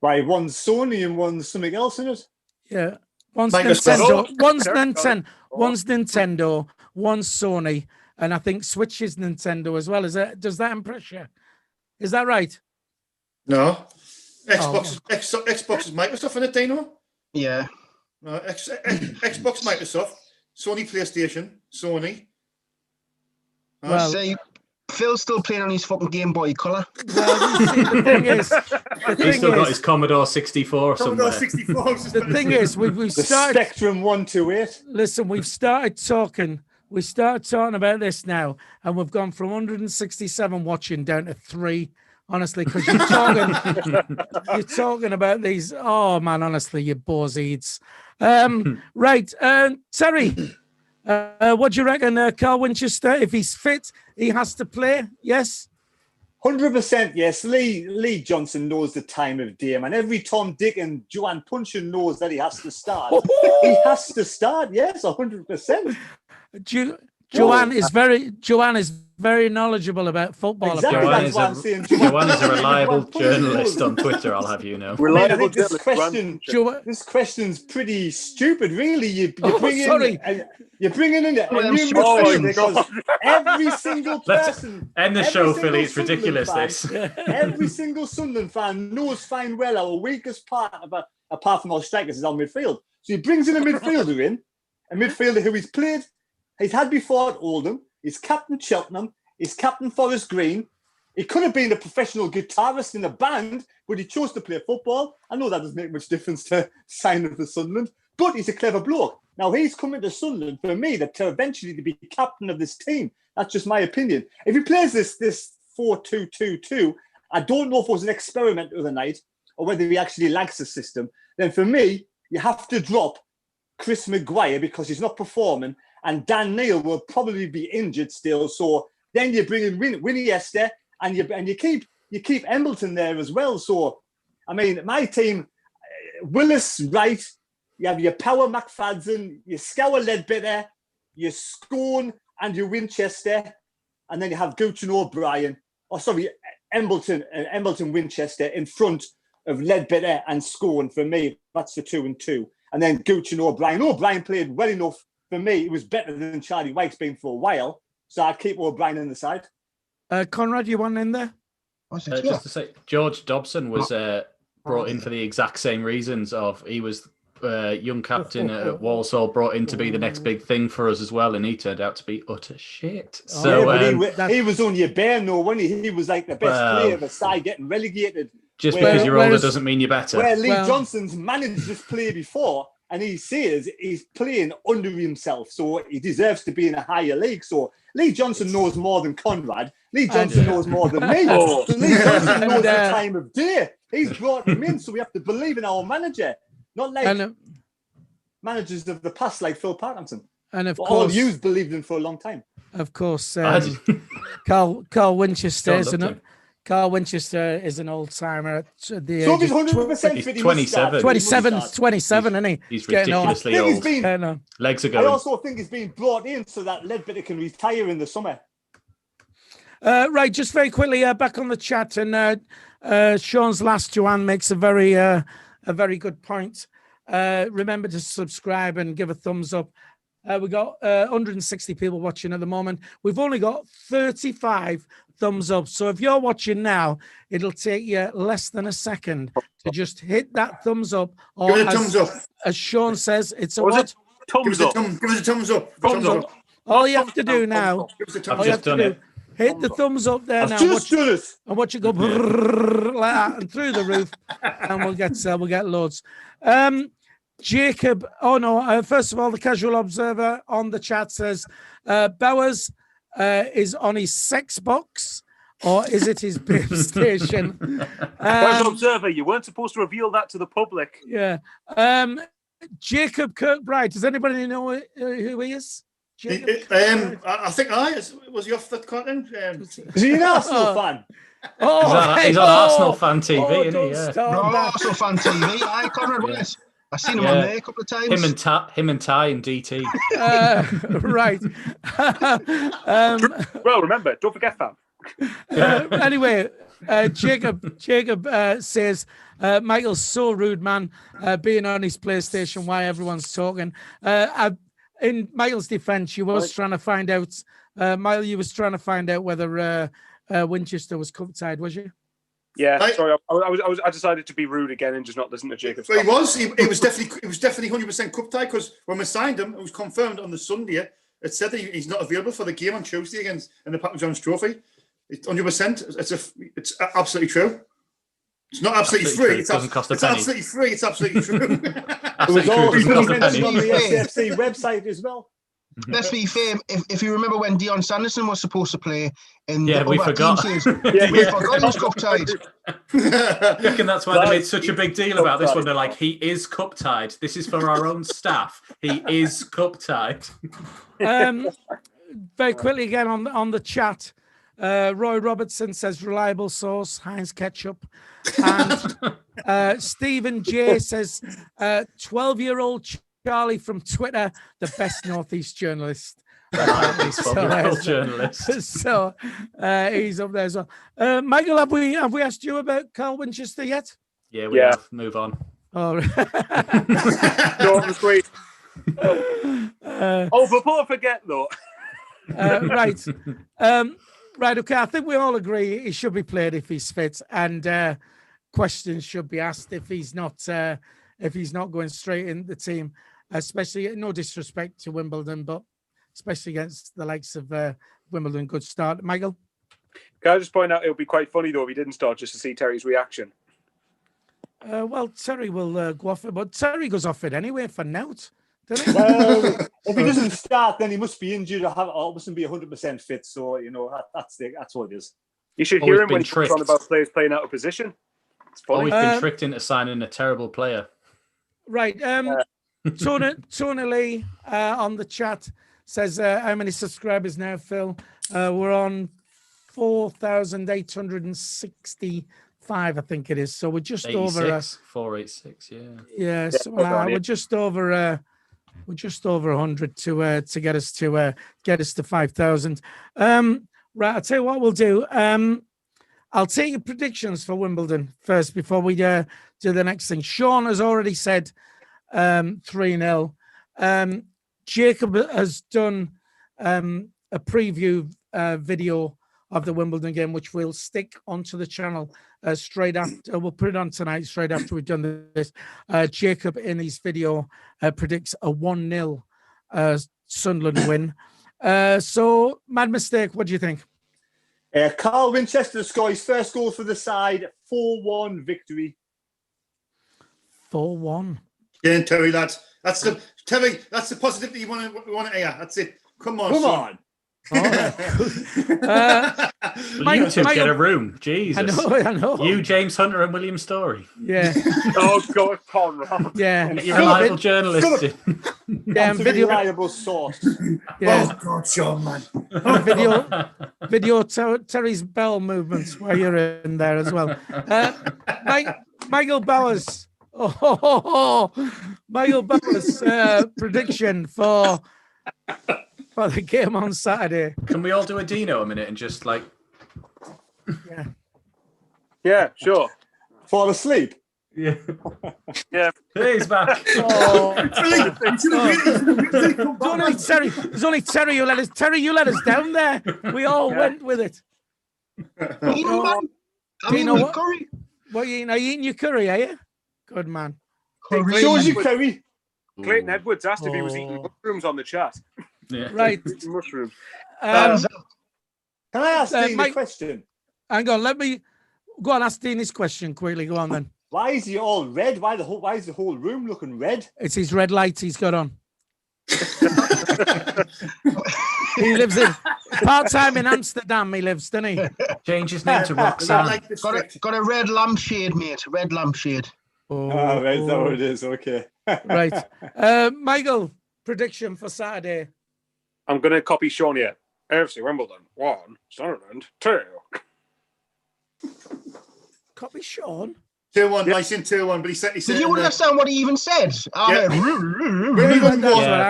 Right, one's Sony and one's something else in it. Yeah. One's Nintendo, one's Nintendo, one's Sony, and I think Switch is Nintendo as well. Does that impress you? Is that right? No. Xbox is Microsoft, isn't it, Dino? Yeah. No, Xbox, Microsoft, Sony, PlayStation, Sony. Well, Say, Phil's still playing on his fucking Game Boy Color. Well, you see, the thing is, He's still got his Commodore 64 Commodore somewhere. 64. the thing is, we've The started. Spectrum 128. Listen, we've started talking. We started talking about this now, and we've gone from 167 watching down to 3. Honestly, because you're talking about these. Oh man, honestly, you bozeeds. Right, Terry. What do you reckon, Carl Winchester? If he's fit, he has to play. Yes. 100% yes. Lee Johnson knows the time of day, man. Every Tom, Dick, and Joanne Puncher knows that he has to start. He has to start. Yes, 100%. Joanne is very knowledgeable about football. Exactly. Joanne That's is, why I'm saying Joanne is a reliable Joanne Puncher journalist knows. on Twitter, I'll have you know. I Reliable think journalist. this question's pretty stupid, really. You bring sorry. you're bringing in a Well, new I'm midfield stupid. because every single Let's person. end the every show, single Philly. It's Sunderland ridiculous, fan- this. Every single Sunderland fan knows fine well our weakest part, apart from our strikers, is our midfield. So he brings in a midfielder who he's had before at Oldham. He's captain Cheltenham. He's captain Forest Green. He could have been a professional guitarist in a band, but he chose to play football. I know that doesn't make much difference to signing for Sunderland, but he's a clever bloke. Now, he's coming to Sunderland for me to eventually to be captain of this team. That's just my opinion. If he plays this 4-2-2-2, I don't know if it was an experiment the other night or whether he actually likes the system. Then for me, you have to drop Chris Maguire because he's not performing, and Dan Neil will probably be injured still. So then you bring in Winchester, and you keep Embleton there as well. So, I mean, my team, Willis, right? You have your Power McFadden, your Scour Ledbetter, your Scone, and your Winchester, and then you have Gooch and O'Brien. Oh, sorry, Embleton Winchester in front of Ledbetter and Scone for me. That's the 2 and 2. And then Gooch and O'Brien. O'Brien played well enough for me. It was better than Charlie White's been for a while. So I'd keep O'Brien on the side. Conrad, you want in there? Just to say, George Dobson was brought in for the exact same reasons. He was young captain at Walsall, brought in to be the next big thing for us as well, and he turned out to be utter shit. So he was only a bear, no, wasn't he? He was like the best player of the side getting relegated. Just because you're older doesn't mean you're better. Where Lee Johnson's managed this player before, and he says he's playing under himself, so he deserves to be in a higher league. So Lee Johnson knows more than Conrad. Lee Johnson knows more than me. So Lee Johnson knows the time of day. He's brought him in, so we have to believe in our manager, not like managers of the past like Phil Parkinson. And of all course, you've believed in for a long time. Of course, Carl Winchester is an old timer at the So age he's of 100% fit. 27. 27, isn't he? He's ridiculously old. Legs are going. I also think he's been brought in so that Ledbetter can retire in the summer. Right, just very quickly, back on the chat, and Sean's last Joanne makes a very good point. Remember to subscribe and give a thumbs up. We got 160 people watching at the moment. We've only got 35 thumbs up. So if you're watching now, it'll take you less than a second to just hit that thumbs up. Or give it a thumbs up. As Sean says, it's a what? Thumbs up. Give us a thumbs up. Thumbs up. All you have to do now, hit the thumbs up there now. And watch it go like that and through the roof, and we'll get loads. Jacob, first of all, the casual observer on the chat says Bowers is on his sex box, or is it his babe station? Casual observer, you weren't supposed to reveal that to the public. Yeah. Jacob Kirkbride, does anybody know who he is? I think was he off the cotton? Is he an Arsenal fan? He's on Arsenal Fan TV, isn't he? Yeah. Arsenal Fan TV. Aye, Conrad Willis. I've seen him on there a couple of times. Him and Ty and DT. Right. Well, remember, don't forget that. Anyway, Jacob says Michael's so rude, man, being on his PlayStation while everyone's talking. In Michael's defense, she was trying to find out Mile, you was trying to find out whether Winchester was cup tied, was you? Yeah, sorry, I decided to be rude again and just not listen to Jacob. Well, he was definitely 100% cup tied, because when we signed him, it was confirmed on the Sunday. It said that he's not available for the game on Tuesday against in the Papa John's Trophy. It's 100%. It's absolutely true. It's not absolutely free. It doesn't cost a it's penny. absolutely free. It's absolutely true. It was all mentioned on the SAFC website as well. Let's be fair. If you remember when Dion Sanderson was supposed to play in Yeah, the we other forgot. team series, we forgot he was cup tied. I reckon that's why they made such a big deal about this one. They're like, he is cup tied. This is for our own staff. He is cup tied. Very quickly again on the chat. Roy Robertson says reliable source, Heinz ketchup. And Stephen J says 12-year-old Charlie from Twitter, the best Northeast journalist. Journalist. So he's up there as well. Michael, have we asked you about Carl Winchester yet? Yeah, we have. Move on. Oh, No, it was great. Before I forget though. right. Right, okay. I think we all agree he should be played if he's fit, and questions should be asked if he's not going straight in the team, especially, no disrespect to Wimbledon, but especially against the likes of Wimbledon. Good start. Michael? Can I just point out, it would be quite funny though if he didn't start, just to see Terry's reaction. Well, Terry will go off it, but Terry goes off it anyway for Nout, doesn't he? Well, if he doesn't start, then he must be injured or mustn't be 100% fit. So, that's what it is. You should Always hear him when been he talks on tricked. about players playing out of position. It's funny. Always been tricked into signing a terrible player. Right. Tony Lee on the chat says, how many subscribers now, Phil? We're on 4,865, I think it is. So we're just 86, over 486, yeah. yeah, so we're just over 100 to get us to 5,000. Right, I'll tell you what we'll do. I'll take your predictions for Wimbledon first before we do the next thing. Sean has already said 3-0. Jacob has done a preview video of the Wimbledon game, which we'll stick onto the channel straight after. We'll put it on tonight, straight after we've done this. Jacob, in his video, predicts a 1-0 Sunderland win. So, Mad Mistake, what do you think? Carl Winchester scored his first goal for the side, 4-1 victory. 4-1. Yeah, Terry, lads. That's the positivity you want to hear. That's it. Come on. You two get a room. Jesus. I know. You, James Hunter, and William Story. Yeah. Oh, God, Conrad. Yeah. You're a reliable journalist. Yeah, video. Reliable source. Yeah. Oh, God, Sean, man. Video Terry's bell movements while you're in there as well. Michael Bowers. Michael Bowers' prediction for the game on Saturday. Can we all do a Dino a minute and just like... Yeah, sure. Fall asleep. Yeah. Yeah. He's back. It's only Terry who let us. Terry, you let us down there. We all went with it. You know what? Dino, curry. What are you eating? Are you eating your curry, are you? Good man. Shows you curry. Clayton Edwards asked if he was eating mushrooms on the chat. Yeah. Right. Mushrooms. Can I ask Dean a Mike, question? hang on, let me go on. Ask Dean his question quickly. Go on then. Why is he all red? Why is the whole room looking red? It's his red lights he's got on. He lives in part-time in Amsterdam. He lives, doesn't he? Change his name to Roxanne. Got a red lampshade, mate. Red lampshade. Right, is that what it is? Okay. Right. Michael, prediction for Saturday. I'm going to copy Sean here. AFC Wimbledon 1, Sunderland 2. Copy Sean. 2-1, nice in 2-1, but he said. Did you understand what he even said? I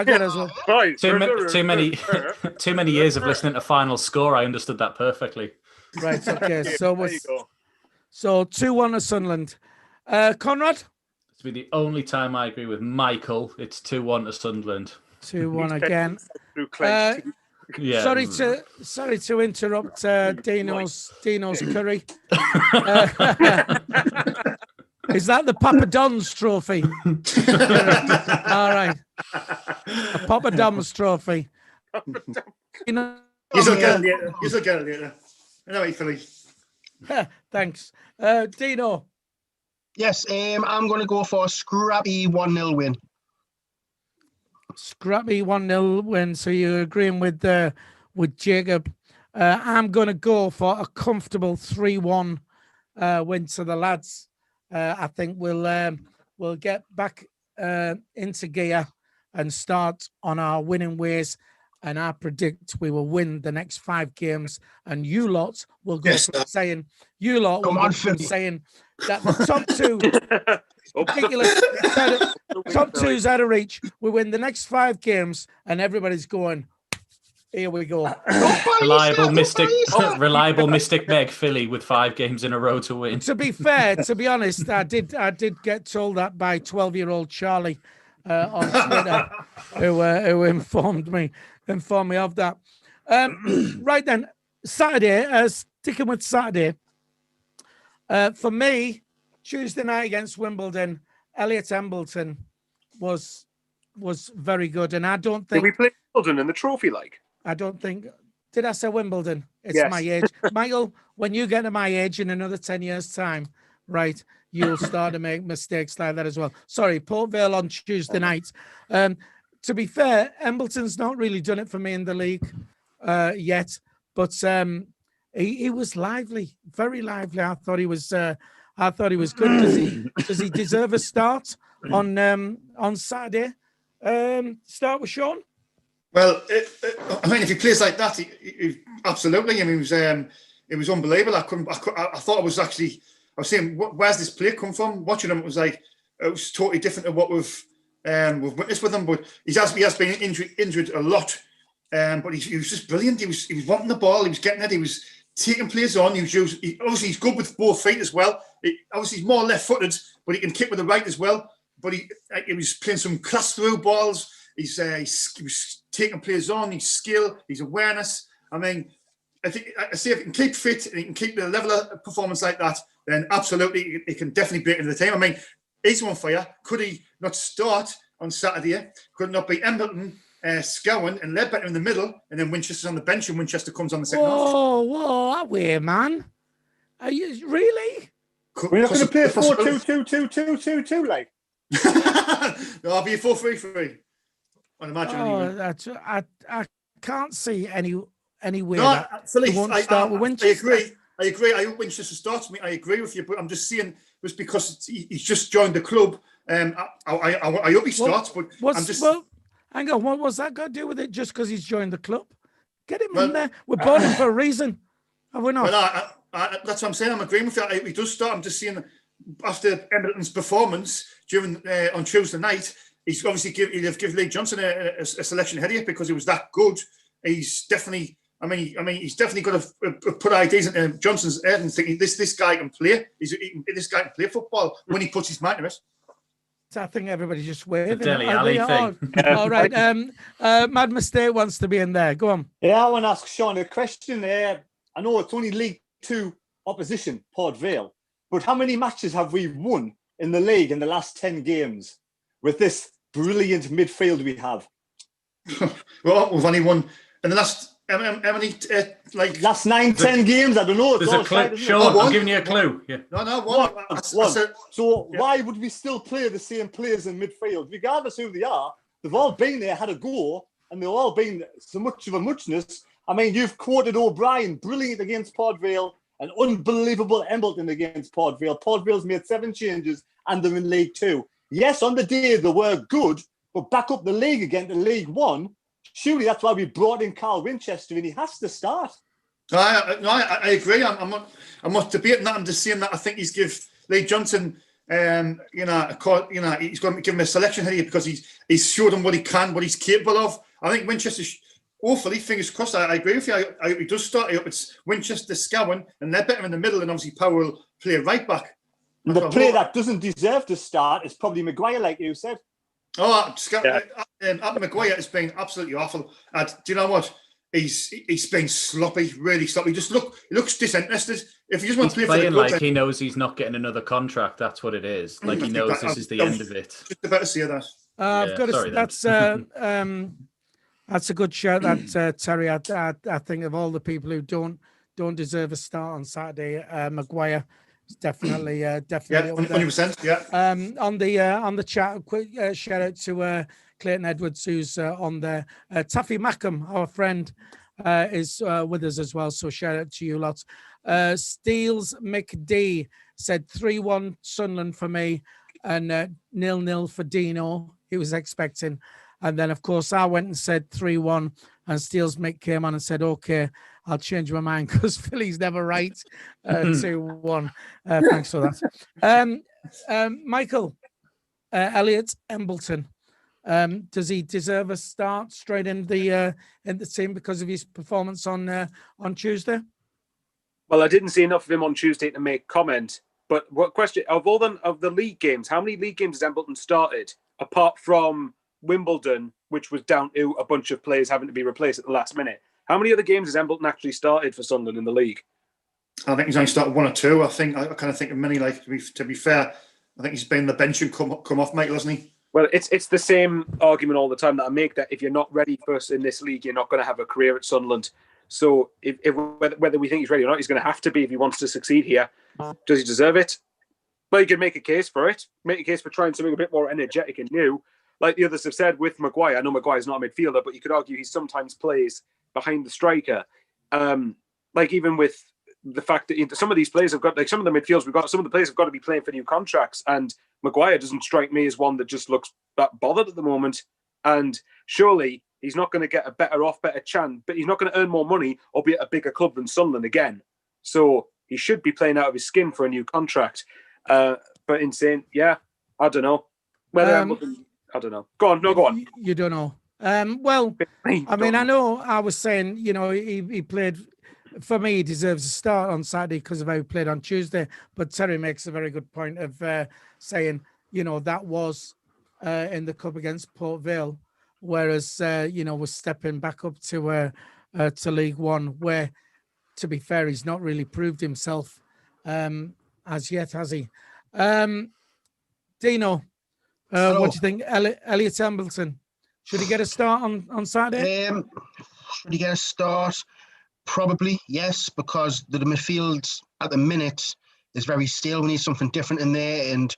get as well. Right. Too many years of listening to Final Score. I understood that perfectly. Right. Okay. So There you go. 2-1 to Sunderland. Conrad. It's be the only time I agree with Michael. It's 2-1 to Sunderland. 2-1 again. Through clenched teeth. Yeah. Sorry to interrupt Dino's curry. Is that the Papa Don's trophy? All right, a Papa Don's trophy. You know, You'll get it later. Anyway, Philly. Thanks, Dino. Yes, I'm going to go for a scrappy 1-0 win. Scrappy 1-0 win. So you're agreeing with Jacob. I'm going to go for a comfortable 3-1 win to the lads. I think we'll get back into gear and start on our winning ways. And I predict we will win the next 5 games. And you lot will go from saying saying that the top 2 ridiculous top 2's out of reach. We win the next 5 games, and everybody's going, here we go. Reliable Mystic Meg Philly with 5 games in a row to win. To be fair, to be honest, I did get told that by 12-year-old Charlie on Twitter, who informed me of that. Right then, Saturday, sticking with Saturday, for me, Tuesday night against Wimbledon, Elliot Embleton was very good, and I don't think... Did we play Wimbledon in the trophy like? I don't think... Did I say Wimbledon? It's Yes. my age. Michael, when you get to my age in another 10 years' time, right, you'll start to make mistakes like that as well. Sorry, Port Vale on Tuesday night. To be fair, Embleton's not really done it for me in the league yet, but he was lively, very lively. I thought he was good. Does he deserve a start on Saturday? Start with Sean. Well, I mean, if he plays like that, he absolutely. I mean, it was unbelievable. I thought I was saying, where's this play come from? Watching him, it was totally different to what we've witnessed with him. But he has been injured a lot. But he was just brilliant. He was wanting the ball. He was getting it. He was taking players on. Obviously, he's good with both feet as well. Obviously, he's more left-footed, but he can kick with the right as well. But he was playing some class through balls. He was taking players on. His skill, his awareness. I mean, I say if he can keep fit and he can keep the level of performance like that, then absolutely he can definitely break into the team. I mean, he's on fire. Could he not start on Saturday? Could it not be Embleton, Scowen and Ledbetter in the middle, and then Winchester's on the bench, and Winchester comes on the second half? Whoa, that way, man. Are you really? We're not going to play 4-2-2-2-2-2-2, like. No, I'll be a 4-3-3. I'd imagine. Oh, I can't see any way No, that Philly, won't start with Winchester. I agree. I hope Winchester starts me. I agree with you, but I'm just saying just because he's just joined the club. I hope he starts, hang on. What was that got to do with it? Just because he's joined the club? Get him in there. We're bought him for a reason. Have we not? Well, that's what I'm saying. I'm agreeing with you. He does start. I'm just saying after Embleton's performance during on Tuesday night, he's obviously give Lee Johnson a selection ahead of you because he was that good. He's definitely. I mean, he's definitely got to put ideas into Johnson's head and thinking this guy can play. This guy can play football when he puts his mind to it. So I think everybody's just waving. Dele Alli thing. All right. Mad Mistake wants to be in there. Go on. Yeah, I want to ask Sean a question there. I know it's only League 2 opposition, Port Vale, but how many matches have we won in the league in the last 10 games with this brilliant midfield we have? Well, we've only won in the last. Last 9-10 games, I don't know. There's a clue. Sean, I'm giving you a clue. Yeah. No, one. So why would we still play the same players in midfield? Regardless who they are, they've all been there, had a go, and they've all been so much of a muchness. I mean, you've quoted O'Brien, brilliant against Port Vale, and unbelievable Embleton against Port Vale. Port Vale's made 7 changes, and they're in League 2. Yes, on the day they were good, but back up the league again to League 1. Surely that's why we brought in Carl Winchester, and he has to start. I agree. I'm not debating that. I'm just saying that I think he's give Lee Johnson, he's going to give him a selection here because he's showed him what he can, what he's capable of. I think Winchester, hopefully, fingers crossed. I agree with you. I hope he does start. I hope it's Winchester, Scowen, and they're better in the middle, and obviously Power will play right back. And the player that doesn't deserve to start is probably Maguire, like you said. Maguire has been absolutely awful. Do you know what? he's been sloppy, really sloppy. He looks disinterested. If you just want to play for the playing club, like he knows he's not getting another contract. That's what it is. Like he knows this is the end of it. Just about to say that. I've got to. That's a good shout. That Terry. I think of all the people who don't deserve a start on Saturday, Maguire is definitely up there. 100%. Yeah. On the chat, quick shout out to Clayton Edwards, who's on there. Taffy Mackham, our friend, is with us as well. So shout out to you lots. Steels McD said 3-1 Sunderland for me and 0-0 for Dino. He was expecting. And then, of course, I went and said 3-1 and Steels Mick came on and said, okay, I'll change my mind because Philly's never right. 2-1. Thanks for that. Michael, Elliot Embleton. Does he deserve a start straight in the team because of his performance on Tuesday? Well, I didn't see enough of him on Tuesday to make comment. But what question of the league games? How many league games has Embleton started apart from Wimbledon, which was down to a bunch of players having to be replaced at the last minute? How many other games has Embleton actually started for Sunderland in the league? I think he's only started 1 or 2. I kind of think of many. Like to be fair, I think he's been on the bench and come off, Michael, hasn't he? Well, it's the same argument all the time that I make, that if you're not ready for us in this league, you're not going to have a career at Sunderland. So if whether we think he's ready or not, he's going to have to be if he wants to succeed here. Does he deserve it? Well, you can make a case for it. Make a case for trying something a bit more energetic and new. Like the others have said with Maguire. I know Maguire's not a midfielder, but you could argue he sometimes plays behind the striker. Like even with the fact that some of these players have got, like some of the midfields we've got, some of the players have got to be playing for new contracts. And Maguire doesn't strike me as one that just looks that bothered at the moment. And surely he's not going to get a better chance, but he's not going to earn more money or be at a bigger club than Sunderland again. So he should be playing out of his skin for a new contract. But insane, yeah, I don't know. Well, I don't know. Go on. You don't know. Well, I mean, I know I was saying, he played, for me, he deserves a start on Saturday because of how he played on Tuesday. But Terry makes a very good point of saying, that was in the cup against Port Vale, whereas, was stepping back up to League One, where, to be fair, he's not really proved himself as yet, has he? Dino, what do you think? Elliot Embleton, should he get a start on Saturday? Should he get a start? Probably, yes, because the midfield at the minute is very stale. We need something different in there. And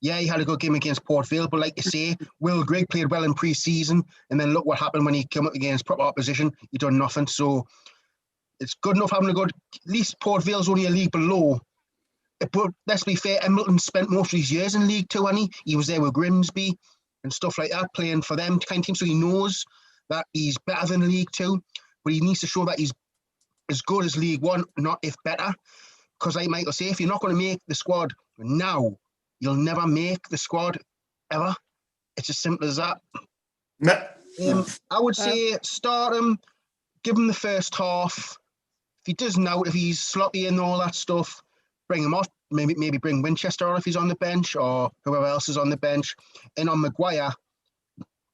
yeah, he had a good game against Port Vale, but like you say, Will Grigg played well in pre-season, and then look what happened when he came up against proper opposition. He done nothing. So it's good enough having a good. At least Port Vale's only a league below. But let's be fair, Embleton spent most of his years in League Two, and he was there with Grimsby and stuff like that, playing for them kind of team. So he knows that he's better than League Two, but he needs to show that he's as good as League One, not if better. Because like Michael say, if you're not going to make the squad now, you'll never make the squad ever. It's as simple as that. I would say start him, give him the first half. If he doesn't out, if he's sloppy and all that stuff, bring him off. Maybe bring Winchester on if he's on the bench, or whoever else is on the bench. And on Maguire,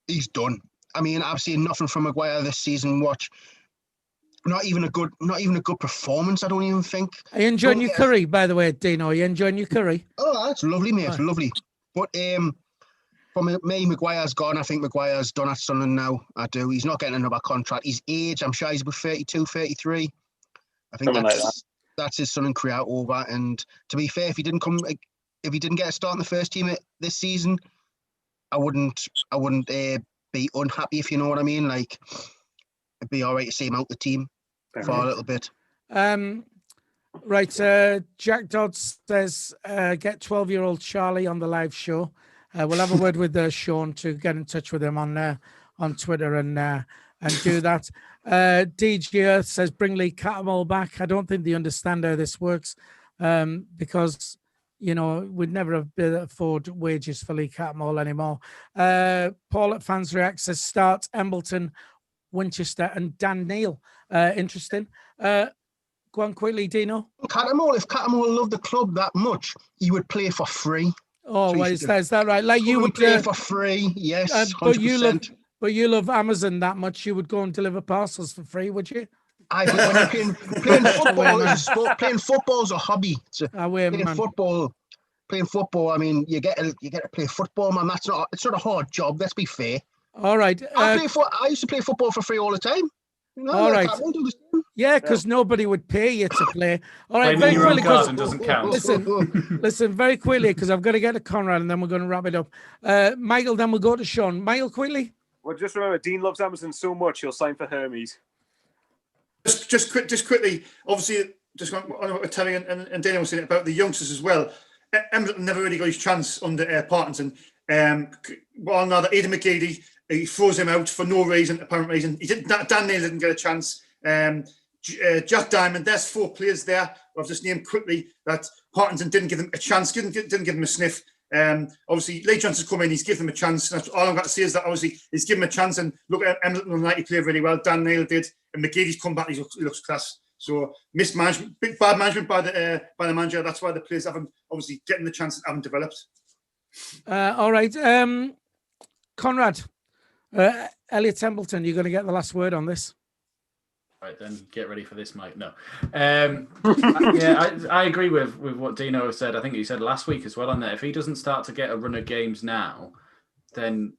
he's done. I mean, I've seen nothing from Maguire this season. Not even a good performance, I don't even think. Are you enjoying your curry, by the way, Dino? Are you enjoying your curry? Oh, that's lovely, mate. It's lovely. But for me, Maguire's gone. I think Maguire's done at Sunderland now. I do. He's not getting another contract. His age, I'm sure he's about 32, 33. I think that's his Sunderland career over. And to be fair, if he didn't get a start in the first team this season, I wouldn't be unhappy, if you know what I mean. Like, it'd be all right to see him out the team for a little bit. Right. Jack Dodds says, get 12-year-old Charlie on the live show. We'll have a word with Sean to get in touch with him on Twitter and do that. DG Earth says, bring Lee Cattermole back. I don't think they understand how this works because, we'd never have been able to afford wages for Lee Cattermole anymore. Paul at Fans React says, start Embleton, Winchester and Dan Neil. Interesting. Go on quickly, Dino. Cattermole, if Cattermole loved the club that much, he would play for free. Oh, well, is that right? Like you would play for free, yes. 100%. But But you love Amazon that much, you would go and deliver parcels for free, would you? I think when you're playing football as a sport, playing football is a hobby. Playing football. I mean, you get to play football, man. It's not a hard job. Let's be fair. All right. I used to play football for free all the time. You know, all right. Yeah, because nobody would pay you to play. All right, very quickly. Doesn't count. Listen, very quickly, because I've got to get to CONRAD and then we're going to wrap it up. Michael, then we'll go to Sean. Michael, quickly. Well, just remember, Dean loves Amazon so much he'll sign for Hermes. Just quickly, obviously, just on what Terry and Daniel was saying about the youngsters as well. Embleton never really got his chance under Parkinson. Well, now that Aidan McGeady, he throws him out for no reason, apparent reason. Dan Neil didn't get a chance. Jack Diamond, there's 4 players there. I've just named quickly that Parkinson didn't give them a chance, didn't give them a sniff. Obviously, Lee Johnson's come in, he's given them a chance. That's all I've got to say is that obviously he's given them a chance. And look at Embleton on the night, he played really well. Dan Neil did, and McGeady's come back, he looks class. So mismanagement, bad management by the manager. That's why the players haven't obviously getting the chance and haven't developed. All right, CONRAD, Elliot Templeton, you're going to get the last word on this. Right, then get ready for this, Mike. No, I agree with what Dino said. I think he said last week as well on that. If he doesn't start to get a run of games now, then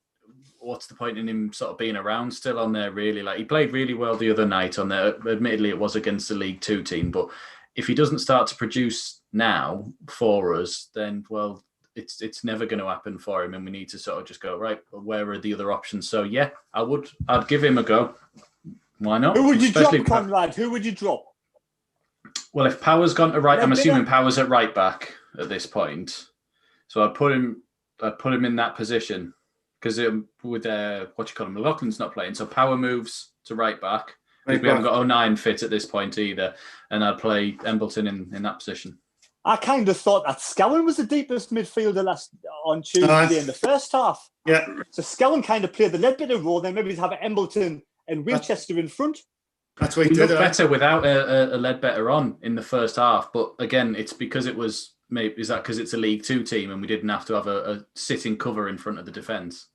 what's the point in him sort of being around still on there, really? Like, he played really well the other night on there. Admittedly, it was against the League Two team, but if he doesn't start to produce now for us, then, well, it's never going to happen for him, and we need to sort of just go, right, where are the other options? So, yeah, I'd give him a go. Why not? Who would you drop, Conrad? Who would you drop? Well, if Power's gone to right, I'm assuming Power's at right back at this point. So I'd put him in that position. Because with McLaughlin's not playing, so Power moves to right back. Because we haven't got 09 fit at this point either, and I'd play Embleton in that position. I kind of thought that Scowen was the deepest midfielder on Tuesday in the first half. Yeah. So Scowen kind of played the Ledbetter role, then maybe have Embleton and Winchester in front. That's what he did. Looked better without a Ledbetter on in the first half, but again, it's because it was. Maybe is that because it's a League Two team and we didn't have to have a sitting cover in front of the defence?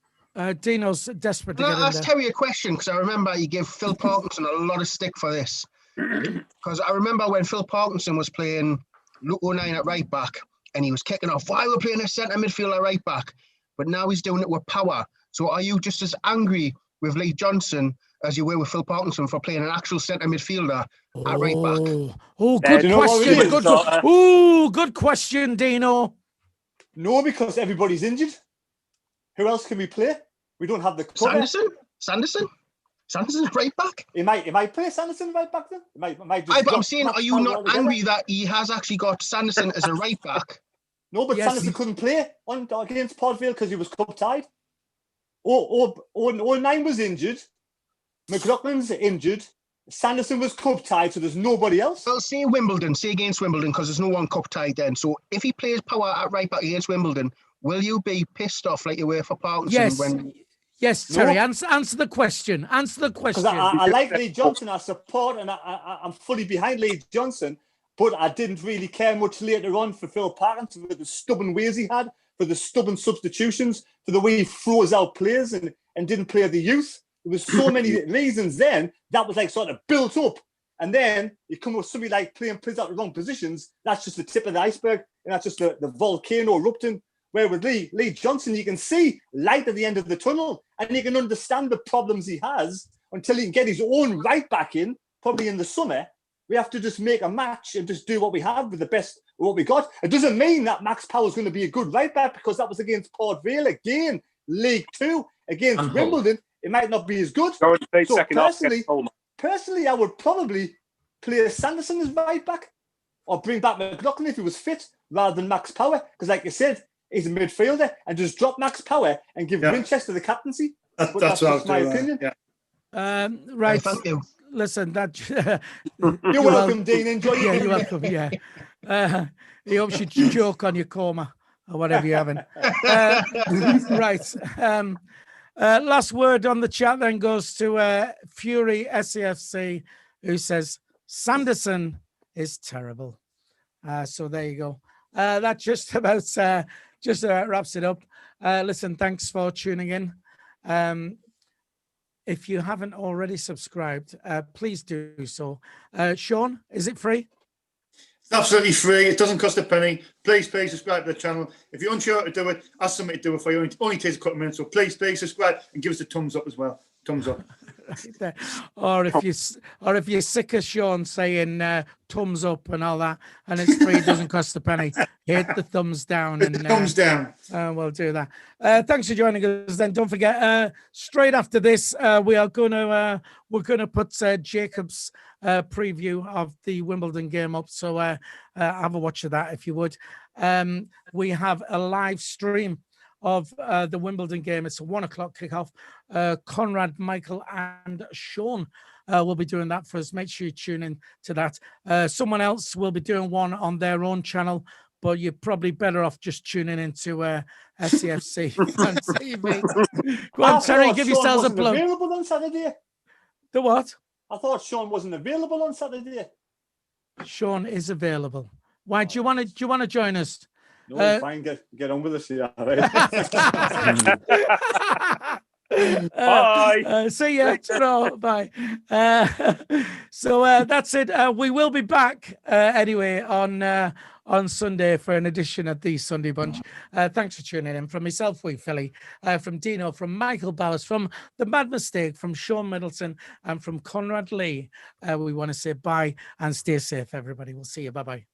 Dino's desperate to get in there. I'll ask Terry a question, because I remember you gave Phil Parkinson a lot of stick for this. Because I remember when Phil Parkinson was playing Luke O'Nien at right back and he was kicking off, why we're playing a centre midfield at right back? But now he's doing it with Power. So are you just as angry with Lee Johnson as you were with Phil Parkinson for playing an actual centre midfielder at right back? Oh, good question. Good question, Dino. No, because everybody's injured. Who else can we play? We don't have the cover. Sanderson at right back. He might play Sanderson right back then. But I'm saying, are you not angry that he has actually got Sanderson as a right back? No, but Sanderson couldn't play against Port Vale because he was cup tied. 09 was injured. McLaughlin's injured. Sanderson was cup tied, so there's nobody else. Well, say against Wimbledon, because there's no one cup tied then. So if he plays Power at right back against Wimbledon, will you be pissed off like you were for Parkinson? Yes, Terry, answer the question. Answer the question. I like Lee Johnson, I support, and I'm fully behind Lee Johnson, but I didn't really care much later on for Phil Parkinson, for the stubborn ways he had, for the stubborn substitutions, for the way he froze out players and didn't play the youth. There was so many reasons then that was like sort of built up. And then you come with somebody like playing players out the wrong positions. That's just the tip of the iceberg. And that's just the volcano erupting. Where with Lee Johnson, you can see light at the end of the tunnel and you can understand the problems he has until he can get his own right back in, probably in the summer. We have to just make a match and just do what we have with the best of what we got. It doesn't mean that Max Power is going to be a good right back, because that was against Port Vale again, League Two, against Wimbledon. It might not be as good. So personally, I would probably play Sanderson as right back or bring back McLaughlin if he was fit rather than Max Power, because like you said, he's a midfielder, and just drop Max Power and give Winchester the captaincy. That's just my opinion. Right. Thank you. Listen, you're welcome, Dean. Enjoy your you're welcome. Yeah. He hopes you joke on your coma or whatever you're having. Right. Last word on the chat then goes to Fury SAFC, who says Sanderson is terrible. So there you go. That just about wraps it up. Listen, thanks for tuning in. if you haven't already subscribed, please do so. Sean, is it free? It's absolutely free. It doesn't cost a penny. Please subscribe to the channel. If you're unsure how to do it, ask somebody to do it for you. It only takes a couple of minutes. So please subscribe and give us a thumbs up as well. Thumbs up. Right there. Or if you're sick of Sean saying thumbs up and all that, and it's free, it doesn't cost a penny, hit the thumbs down. Hit the thumbs down. We'll do that. Thanks for joining us. Then don't forget, straight after this, we're gonna put Jacob's preview of the Wimbledon game up. So have a watch of that if you would. We have a live stream of the Wimbledon game. It's a 1 o'clock kickoff. CONRAD, Michael, and Sean will be doing that for us. Make sure you tune in to that. Someone else will be doing one on their own channel, but you're probably better off just tuning into SAFC Fan TV. Go on, Terry, give yourselves a plug. Available on Saturday. The what? I thought Sean wasn't available on Saturday. Sean is available. Why do you want to join us? No, fine. Get on with this. Yeah, right. Bye. See ya. Ta-ra, bye. So that's it. We will be back anyway on Sunday for an edition of the Sunday Bunch. Thanks for tuning in. From myself, Wee Philly, from Dino, from Michael Bowers, from The Mad Mistake, from Sean Middleton, and from Conrad Lee. We want to say bye and stay safe, everybody. We'll see you. Bye-bye.